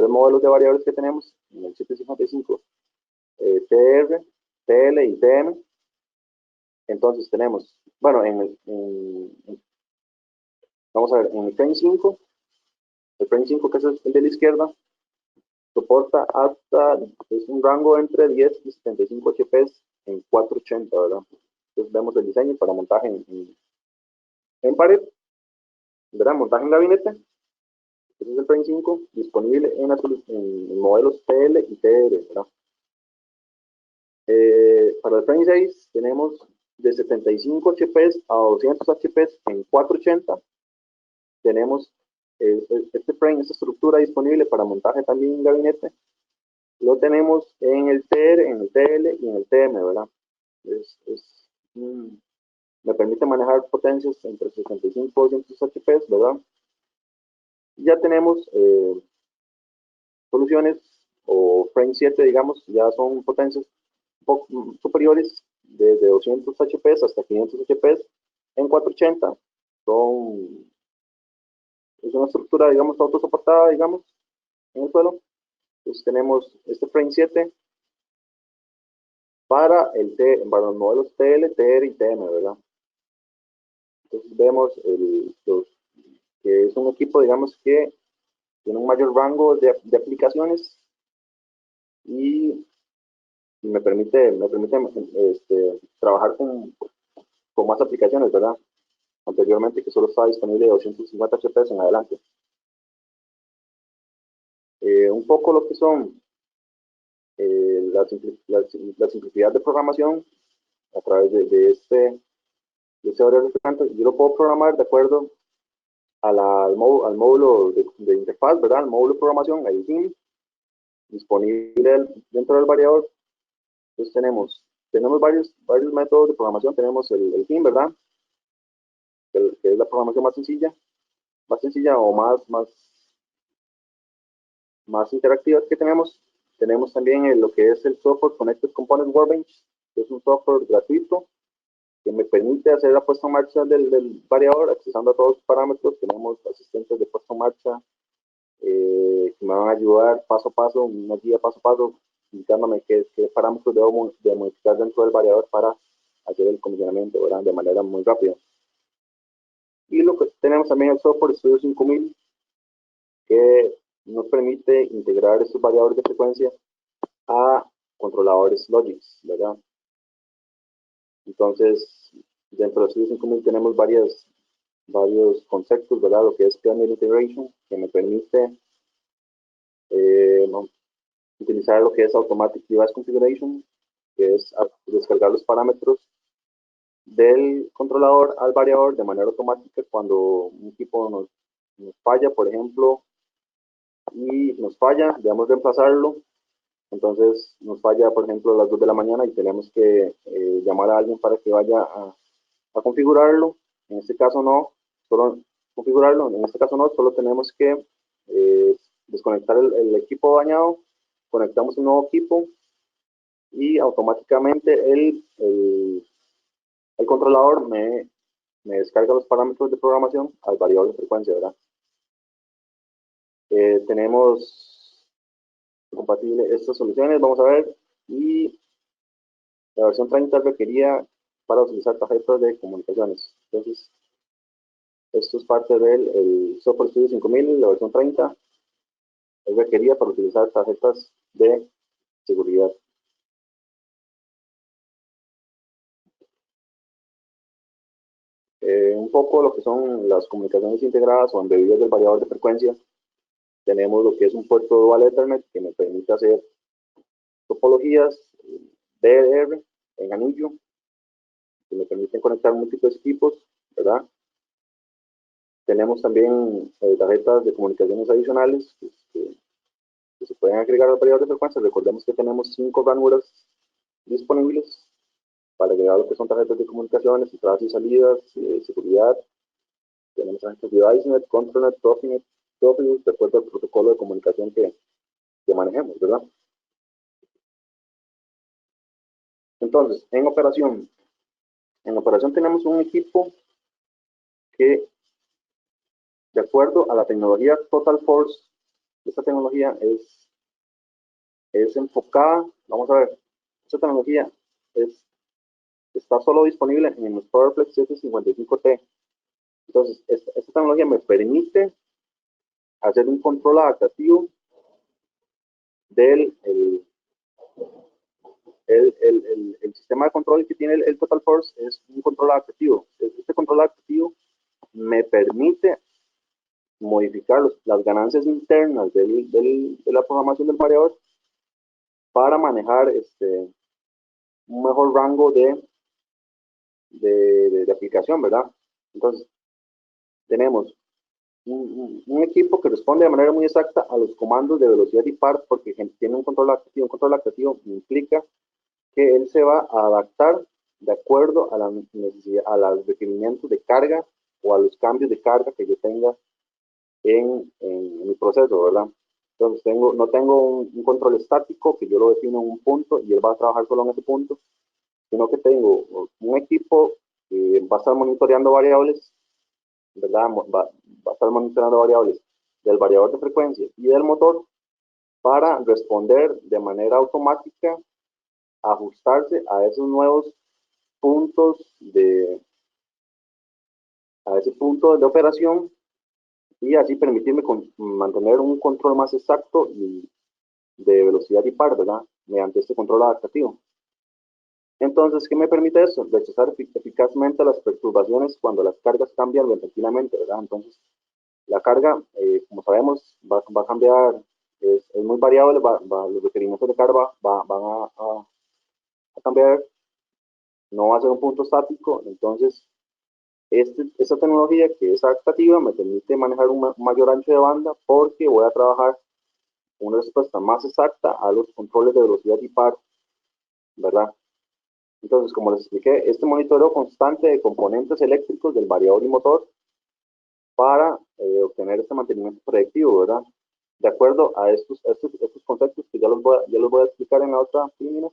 modelos de variables que tenemos, en el 755 TR, TL y TM. Entonces tenemos, bueno, vamos a ver, en el frame 5 que es el de la izquierda, soporta es un rango entre 10 y 75 HPs en 480, ¿verdad? Entonces vemos el diseño para montaje en pared, ¿verdad? Montaje en gabinete. Este es el frame 5, disponible en modelos TL y TR, ¿verdad? Para el frame 6 tenemos de 75 HPs a 200 HPs en 480. Tenemos este frame, esta estructura disponible para montaje también en gabinete. Lo tenemos en el TR, en el TL y en el TM, ¿verdad? Me permite manejar potencias entre 65 y 200 HPs, ¿verdad? Ya tenemos soluciones o frame 7, digamos, ya son potencias un poco superiores, desde 200 HPs hasta 500 HPs en 480. Es una estructura, digamos, autosoportada, digamos, en el suelo. Entonces tenemos este frame 7 para los modelos TL, TR y TM, ¿verdad? Entonces vemos que es un equipo, digamos, que tiene un mayor rango de aplicaciones y me permite trabajar con más aplicaciones, ¿verdad? Anteriormente que solo estaba disponible de 250 HPs en adelante. Un poco lo que son la simplicidad de programación a través de este horario de frecuencia. Yo lo puedo programar de acuerdo al módulo de interfaz, ¿verdad? Al módulo de programación, el HIM, disponible dentro del variador. Entonces tenemos varios métodos de programación. Tenemos el HIM, ¿verdad? Que es la programación más sencilla. más sencilla o más interactiva que tenemos también lo que es el software Connected Component Workbench, que es un software gratuito que me permite hacer la puesta en marcha del variador, accesando a todos los parámetros. Tenemos asistentes de puesta en marcha que me van a ayudar paso a paso, una guía paso a paso, indicándome qué parámetros debo de modificar dentro del variador para hacer el comisionamiento, ¿verdad?, de manera muy rápida. Y lo que tenemos también el software Studio 5000, que nos permite integrar estos variadores de frecuencia a controladores Logix, ¿verdad? Entonces, dentro de Studio 5000 tenemos varios conceptos, ¿verdad? Lo que es Pioneer Integration, que me permite utilizar lo que es Automatic Device Configuration, que es descargar los parámetros del controlador al variador de manera automática cuando un equipo nos falla, por ejemplo, y nos falla, debemos reemplazarlo. Entonces nos falla, por ejemplo, a las 2 de la mañana y tenemos que llamar a alguien para que vaya a configurarlo. En este caso no, solo configurarlo, en este caso no, solo tenemos que desconectar el equipo dañado, conectamos un nuevo equipo y automáticamente el controlador me descarga los parámetros de programación al variador de frecuencia, ¿verdad? Tenemos compatible estas soluciones, vamos a ver, y la versión 30 requería para utilizar tarjetas de comunicaciones. Entonces, esto es parte del Software Studio 5000, la versión 30, requería para utilizar tarjetas de seguridad. Un poco lo que son las comunicaciones integradas o embebidas del variador de frecuencia. Tenemos lo que es un puerto dual Ethernet que me permite hacer topologías DDR en anillo, que me permiten conectar múltiples equipos, ¿verdad? Tenemos también tarjetas de comunicaciones adicionales que se pueden agregar al variador de frecuencia. Recordemos que tenemos 5 ranuras disponibles para agregar lo que son tarjetas de comunicaciones, entradas y salidas, seguridad. Tenemos tarjetas de DeviceNet, ControlNet, Profinet, Profibus, de acuerdo al protocolo de comunicación que manejemos, ¿verdad? Entonces, en operación tenemos un equipo que, de acuerdo a la tecnología Total Force, esta tecnología es enfocada, vamos a ver, esta tecnología está solo disponible en los PowerFlex 755T. Entonces, esta tecnología me permite hacer un control adaptativo del el sistema de control que tiene el Total Force. Es un control adaptativo. Este control adaptativo me permite modificar las ganancias internas de la programación del variador para manejar un mejor rango de aplicación, ¿verdad? Entonces, tenemos un equipo que responde de manera muy exacta a los comandos de velocidad y par, porque tiene un control adaptativo. Un control adaptativo implica que él se va a adaptar de acuerdo a la necesidad, a los requerimientos de carga o a los cambios de carga que yo tenga en mi proceso, ¿verdad? Entonces no tengo un control estático que yo lo defino en un punto y él va a trabajar solo en ese punto, sino que tengo un equipo que va a estar monitoreando variables, ¿verdad? Va a estar monitoreando variables del variador de frecuencia y del motor para responder de manera automática, ajustarse a esos nuevos puntos a ese punto de operación y así permitirme mantener un control más exacto y de velocidad y par, ¿verdad? Mediante este control adaptativo. Entonces, ¿qué me permite eso? Rechazar eficazmente las perturbaciones cuando las cargas cambian repentinamente, ¿verdad? Entonces, la carga, como sabemos, va a cambiar, es muy variable, los requerimientos de carga van a cambiar, no va a ser un punto estático. Entonces, esta tecnología que es adaptativa me permite manejar un mayor ancho de banda porque voy a trabajar una respuesta más exacta a los controles de velocidad y par, ¿verdad? Entonces, como les expliqué, este monitoreo constante de componentes eléctricos del variador y motor para obtener este mantenimiento predictivo, ¿verdad? De acuerdo a estos conceptos que ya los voy a explicar en la otra lámina,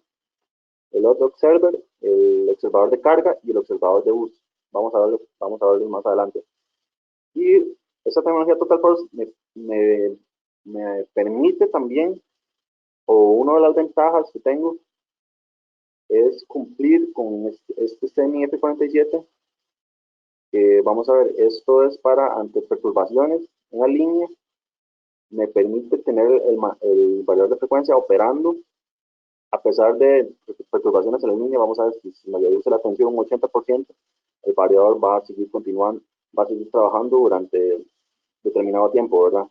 el load observer, el observador de carga y el observador de bus. Vamos a verlos más adelante. Y esta tecnología Total Force me permite también, o una de las ventajas que tengo, es cumplir con este CMI F47. Vamos a ver, esto es para ante perturbaciones en la línea, me permite tener el variador de frecuencia operando a pesar de perturbaciones en la línea. Vamos a ver si me reduce la tensión un 80%, el variador va a seguir continuando, va a seguir trabajando durante determinado tiempo, ¿verdad?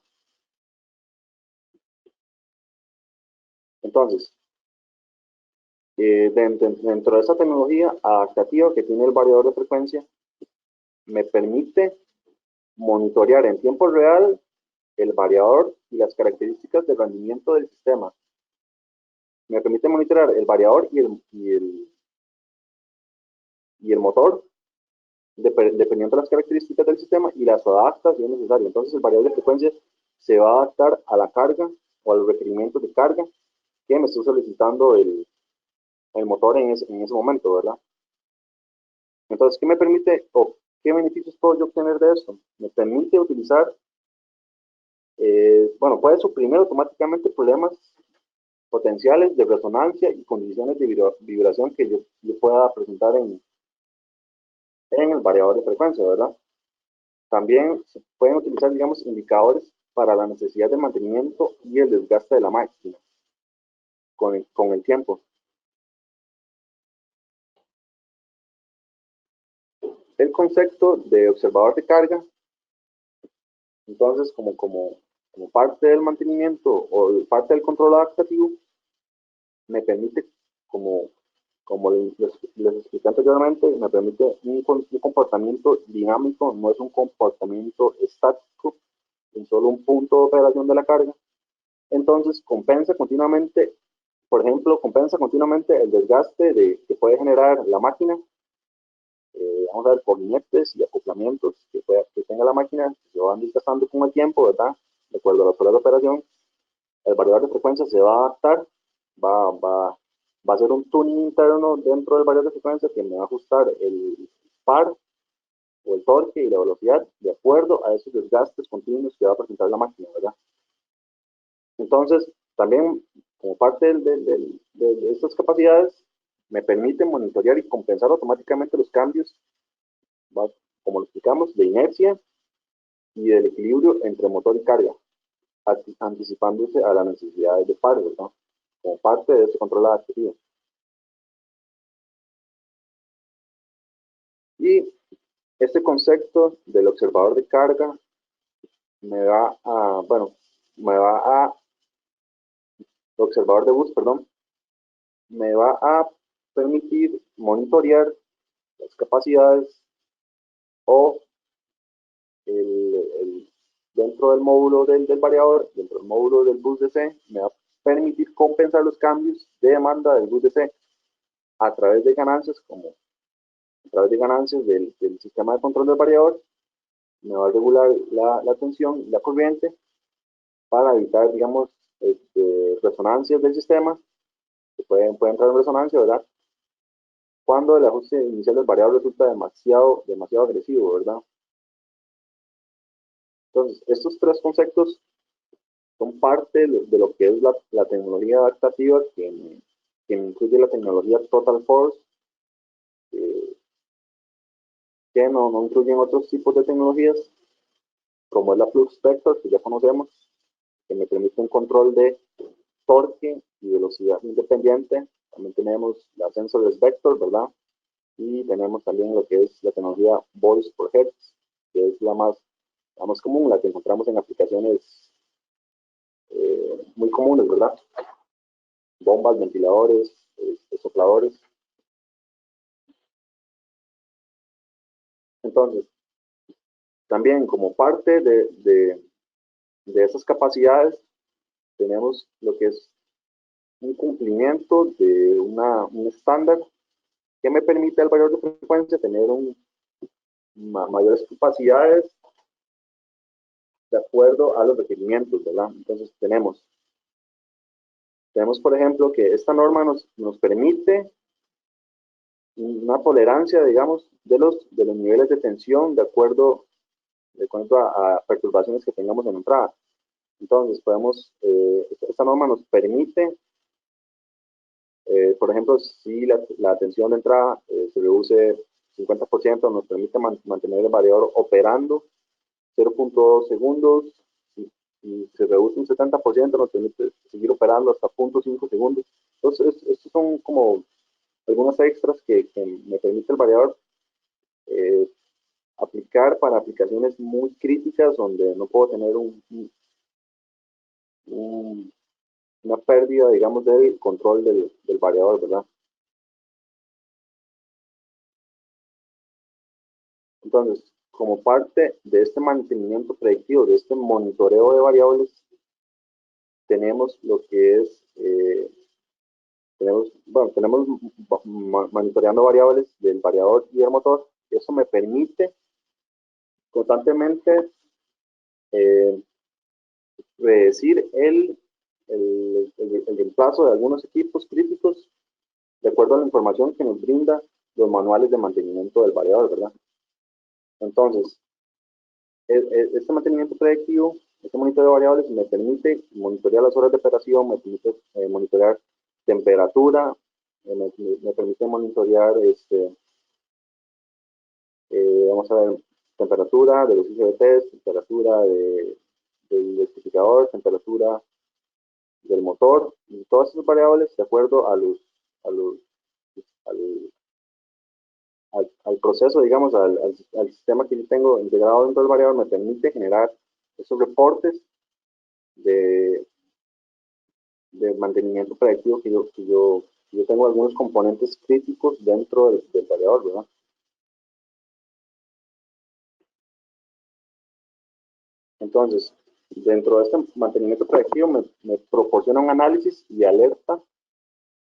Entonces, dentro de esa tecnología adaptativa que tiene el variador de frecuencia, me permite monitorear en tiempo real el variador y las características de rendimiento del sistema. Me permite monitorear el variador y el motor, dependiendo de las características del sistema, y las adapta si es necesario. Entonces el variador de frecuencia se va a adaptar a la carga o a los requerimientos de carga que me está solicitando el motor en ese momento, ¿verdad? Entonces, ¿qué me permite o qué beneficios puedo yo obtener de esto? Me permite utilizar, bueno, puede suprimir automáticamente problemas potenciales de resonancia y condiciones de vibración que yo pueda presentar en el variador de frecuencia, ¿verdad? También se pueden utilizar, digamos, indicadores para la necesidad de mantenimiento y el desgaste de la máquina con el tiempo. El concepto de observador de carga, entonces, como parte del mantenimiento o parte del control adaptativo, me permite, como les expliqué anteriormente, me permite un comportamiento dinámico, no es un comportamiento estático en solo un punto de operación de la carga. Entonces, compensa continuamente, por ejemplo, compensa continuamente el desgaste que puede generar la máquina. Vamos a ver, por inertes y acoplamientos que tenga la máquina, que se van desgastando con el tiempo, ¿verdad? De acuerdo a las horas de operación, el variador de frecuencia se va a adaptar, va a hacer un tuning interno dentro del variador de frecuencia que me va a ajustar el par o el torque y la velocidad de acuerdo a esos desgastes continuos que va a presentar la máquina, ¿verdad? Entonces, también como parte de estas capacidades, me permite monitorear y compensar automáticamente los cambios, como lo explicamos, de inercia y del equilibrio entre motor y carga, anticipándose a las necesidades de par, ¿verdad? Como parte de este control adaptativo. Y este concepto del observador de carga observador de bus, perdón, me va a permitir monitorear las capacidades o dentro del módulo del variador, dentro del módulo del bus DC, me va a permitir compensar los cambios de demanda del bus DC a través de ganancias, del sistema de control del variador. Me va a regular la tensión y la corriente para evitar, digamos, resonancias del sistema, que pueden entrar en resonancia, ¿verdad? Cuando el ajuste inicial del variable resulta demasiado agresivo, ¿verdad? Entonces, estos tres conceptos son parte de lo que es la tecnología adaptativa que incluye la tecnología Total Force, que no incluyen otros tipos de tecnologías, como es la Flux Vector, que ya conocemos, que me permite un control de torque y velocidad independiente. También tenemos la Sensors Vector, ¿verdad? Y tenemos también lo que es la tecnología Voice por Hertz, que es la más común, la que encontramos en aplicaciones muy comunes, ¿verdad? Bombas, ventiladores, sopladores. Entonces, también como parte de esas capacidades, tenemos lo que es un cumplimiento de un estándar que me permite al variador de frecuencia tener mayores capacidades de acuerdo a los requerimientos, ¿verdad? Entonces tenemos por ejemplo, que esta norma nos permite una tolerancia, digamos, de los niveles de tensión de acuerdo a perturbaciones que tengamos en la entrada. Entonces, esta norma nos permite, por ejemplo, si la tensión de entrada se reduce 50%, nos permite mantener el variador operando 0.2 segundos. Si se reduce un 70%, nos permite seguir operando hasta 0.5 segundos. Entonces, estos son como algunos extras que me permite el variador eh, aplicar para aplicaciones muy críticas donde no puedo tener un, una pérdida, digamos, del control del variador, ¿verdad? Entonces, como parte de este mantenimiento predictivo, de este monitoreo de variables, tenemos lo que es, tenemos monitoreando variables del variador y del motor. Eso me permite constantemente eh, predecir el reemplazo de algunos equipos críticos de acuerdo a la información que nos brinda los manuales de mantenimiento del variador, ¿verdad? Entonces, este mantenimiento predictivo, este monitoreo de variables me permite monitorear las horas de operación, me permite monitorear temperatura, me permite monitorear, vamos a ver, temperatura de los IGBTs, temperatura del identificador, temperatura del motor, y todas esas variables de acuerdo a los, al, al proceso, digamos, al sistema que yo tengo integrado dentro del variador, me permite generar esos reportes de, de mantenimiento predictivo que yo tengo algunos componentes críticos dentro del variador, ¿verdad? Entonces, dentro de este mantenimiento predictivo me proporciona un análisis y alerta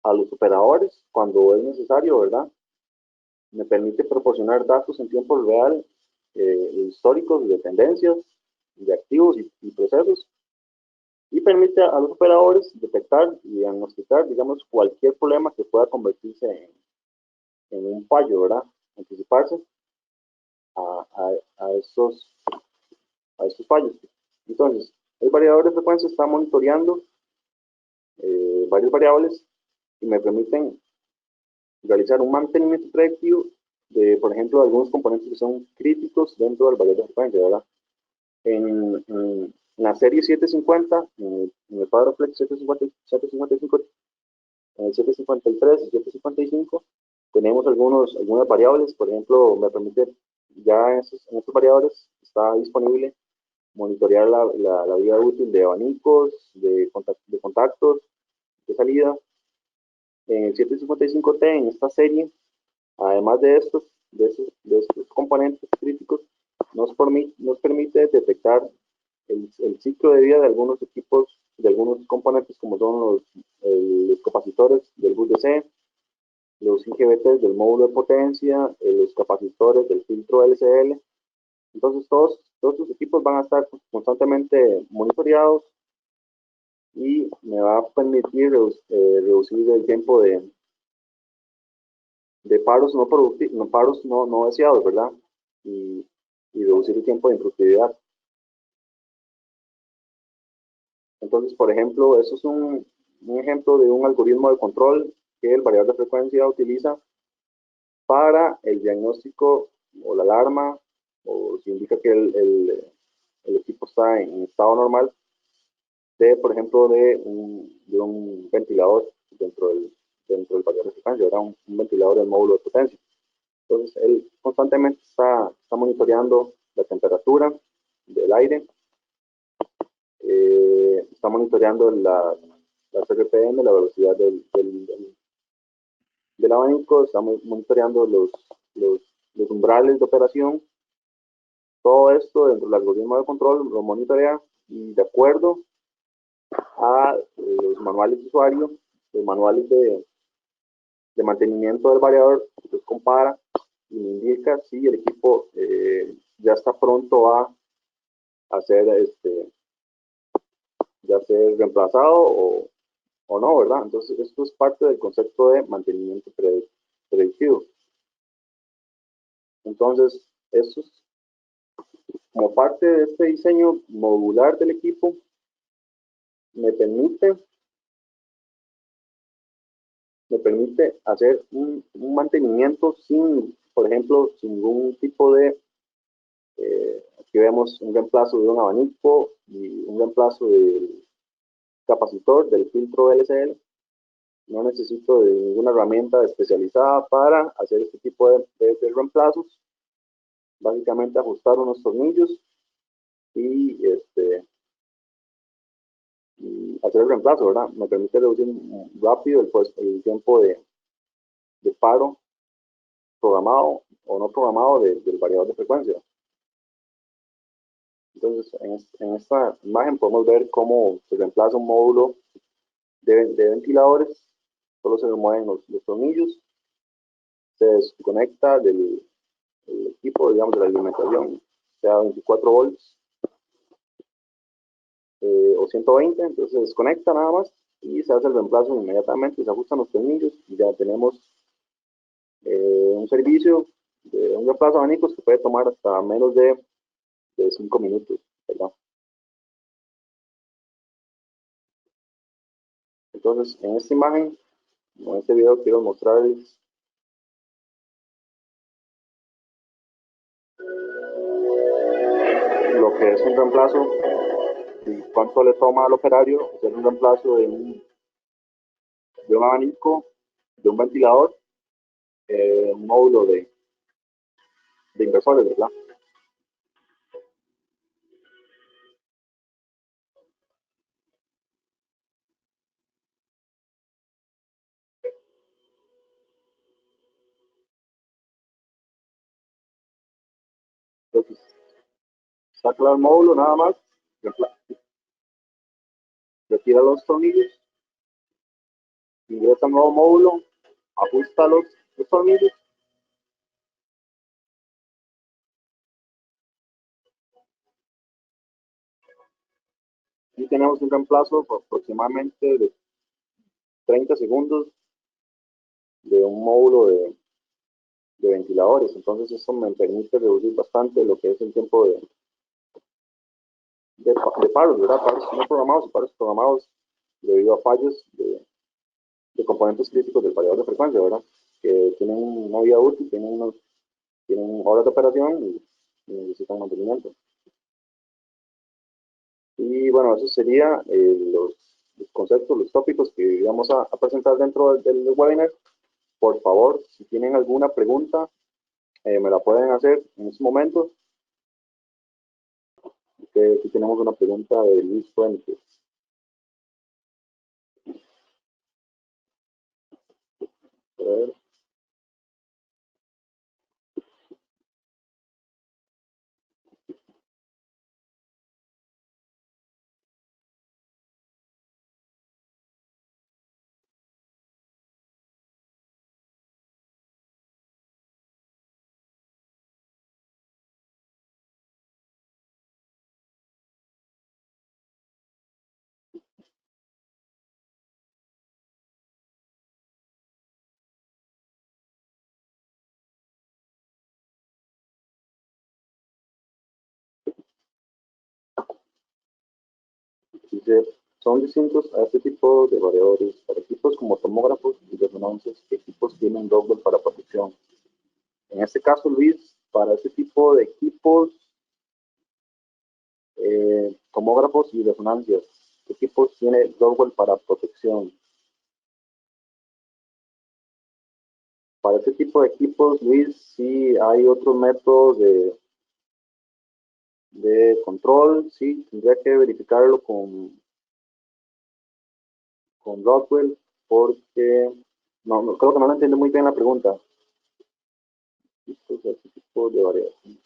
a los operadores cuando es necesario, ¿verdad? Me permite proporcionar datos en tiempo real, históricos de tendencias, de activos y procesos, y permite a los operadores detectar y diagnosticar, digamos, cualquier problema que pueda convertirse en un fallo, ¿verdad? Anticiparse a, a, a, estos, a estos fallos. Entonces, el variador de frecuencia está monitoreando varias variables y me permiten realizar un mantenimiento predictivo de, por ejemplo, algunos componentes que son críticos dentro del variador de frecuencia, ¿verdad? En la serie 750, en el PowerFlex 755, en el 753 y 755, tenemos algunas variables, por ejemplo, me permite, ya en estos variadores está disponible monitorear la vida útil de abanicos, de contactos, de salida. En el 755T, en esta serie, además de estos componentes críticos, nos permite detectar el ciclo de vida de algunos equipos, de algunos componentes como son los capacitores del bus DC, los IGBTs del módulo de potencia, los capacitores del filtro LCL. Entonces, todos estos equipos van a estar constantemente monitoreados y me va a permitir reducir el tiempo de paros no productivos, no, paros no deseados, ¿verdad? Y, y reducir el tiempo de improductividad. Entonces, por ejemplo, eso es un ejemplo de un algoritmo de control que el variador de frecuencia utiliza para el diagnóstico o la alarma, o si indica que el equipo está en estado normal, por ejemplo, de un ventilador dentro del variador de frecuencia, era un ventilador del módulo de potencia. Entonces, él constantemente está monitoreando la temperatura del aire, está monitoreando las RPM, la velocidad del abanico, está monitoreando los, los umbrales de operación. Todo esto dentro del algoritmo de control lo monitorea y de acuerdo a los manuales de usuario, los manuales de mantenimiento del variador, pues compara y me indica si el equipo ya está pronto a a ser, ya ser reemplazado o no, ¿verdad? Entonces, esto es parte del concepto de mantenimiento predictivo. Entonces, esto es como parte de este diseño modular del equipo, me permite, me permite hacer un mantenimiento sin, por ejemplo, sin ningún tipo de, aquí vemos un reemplazo de un abanico y un reemplazo del capacitor del filtro LCL. No necesito de ninguna herramienta especializada para hacer este tipo de reemplazos. Básicamente ajustar unos tornillos y, y hacer el reemplazo, ¿verdad? Me permite reducir rápido el tiempo de paro programado o no programado del variador de frecuencia. Entonces, en esta imagen podemos ver cómo se reemplaza un módulo de ventiladores, solo se remueven los tornillos, se desconecta del equipo, digamos, de la alimentación, sea 24 volts o 120, entonces se desconecta nada más y se hace el reemplazo inmediatamente, se ajustan los tornillos y ya tenemos un servicio de un reemplazo de abanicos que puede tomar hasta menos de 5 minutos, ¿verdad? Entonces, en esta imagen, en este video, quiero mostrarles lo que es un reemplazo y cuánto le toma al operario hacer un reemplazo de un abanico, de un ventilador, un módulo de inversores, ¿verdad? Entonces, saca el módulo nada más, retira los tornillos, ingresa un nuevo módulo, ajusta los tornillos y tenemos un reemplazo por aproximadamente de 30 segundos de un módulo de ventiladores. Entonces, eso me permite reducir bastante lo que es el tiempo de paros, ¿verdad? Paros no programados y paros programados debido a fallos de componentes críticos del variador de frecuencia, ¿verdad? Que tienen una vida útil, tienen horas de operación y necesitan mantenimiento. Y bueno, eso sería los conceptos, los tópicos que vamos a presentar dentro del webinar. Por favor, si tienen alguna pregunta, me la pueden hacer en este momento. Aquí tenemos una pregunta de Luis Fuentes. A ver. Dice, son distintos a este tipo de variadores para equipos como tomógrafos y resonancias, que equipos tienen software para protección. En este caso, Luis, para este tipo de equipos, tomógrafos y resonancias, ¿qué equipos tiene software para protección? Para este tipo de equipos, Luis, sí hay otros métodos de control, sí, tendría que verificarlo con Rockwell, porque creo que no lo entiendo muy bien la pregunta. Este tipo de variación.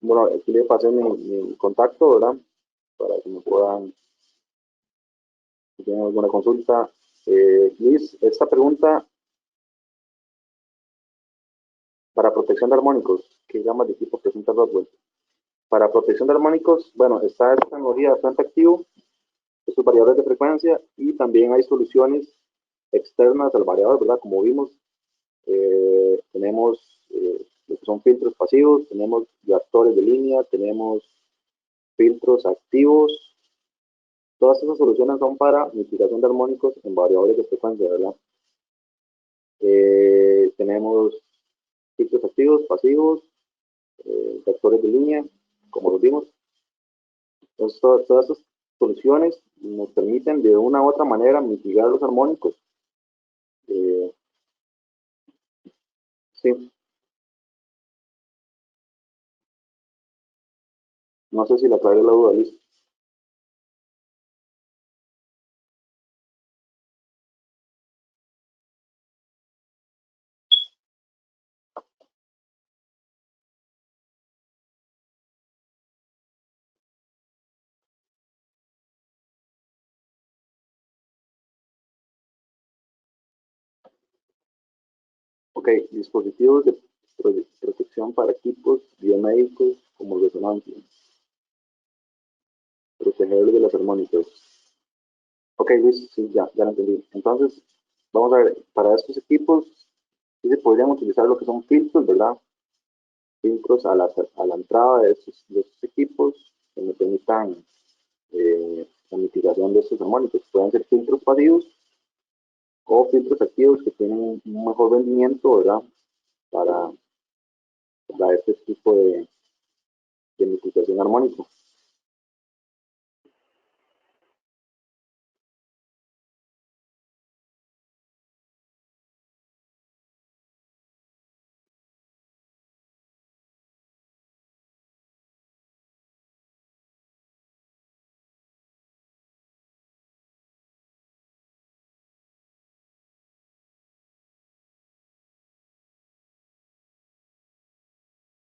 Bueno, aquí le pasé mi contacto, ¿verdad? Para que me puedan, si tienen alguna consulta. Luis, esta pregunta para protección de armónicos, ¿qué gamas de equipo presenta Rockwell? Para protección de armónicos, bueno, está esta tecnología de frente activo, estos variadores de frecuencia, y también hay soluciones externas al variador, ¿verdad? Como vimos, tenemos lo que son filtros pasivos, tenemos reactores de línea, tenemos filtros activos. Todas esas soluciones son para mitigación de armónicos en variadores de frecuencia, ¿verdad? Tenemos filtros activos, pasivos, reactores de línea, como lo vimos. Entonces, todas esas soluciones nos permiten de una u otra manera mitigar los armónicos. Eh, sí, no sé si le aclaré la duda, Liz. Ok, dispositivos de protección para equipos biomédicos como resonancia, protegerlos de las armónicas. Ok, Luis, sí, ya lo entendí. Entonces, vamos a ver, para estos equipos, sí se podrían utilizar lo que son filtros, ¿verdad? Filtros a la entrada de estos equipos que me permitan la mitigación de estos armónicos. Pueden ser filtros pasivos o filtros activos que tienen un mejor rendimiento, ¿verdad? Para, para este tipo de mitigación armónico.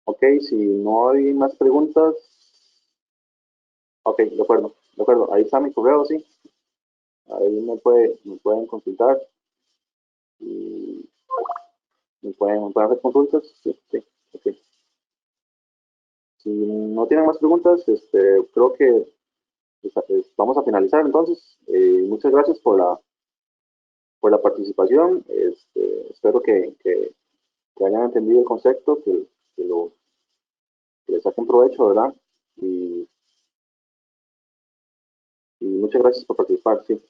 Ok, si no hay más preguntas, ok, de acuerdo, ahí está mi correo, sí, ahí me pueden consultar y me pueden hacer consultas, sí, sí, ok. Si no tienen más preguntas, creo que vamos a finalizar entonces. Muchas gracias por la participación, espero que hayan entendido el concepto, que le saquen provecho, ¿verdad? Y, y muchas gracias por participar, sí.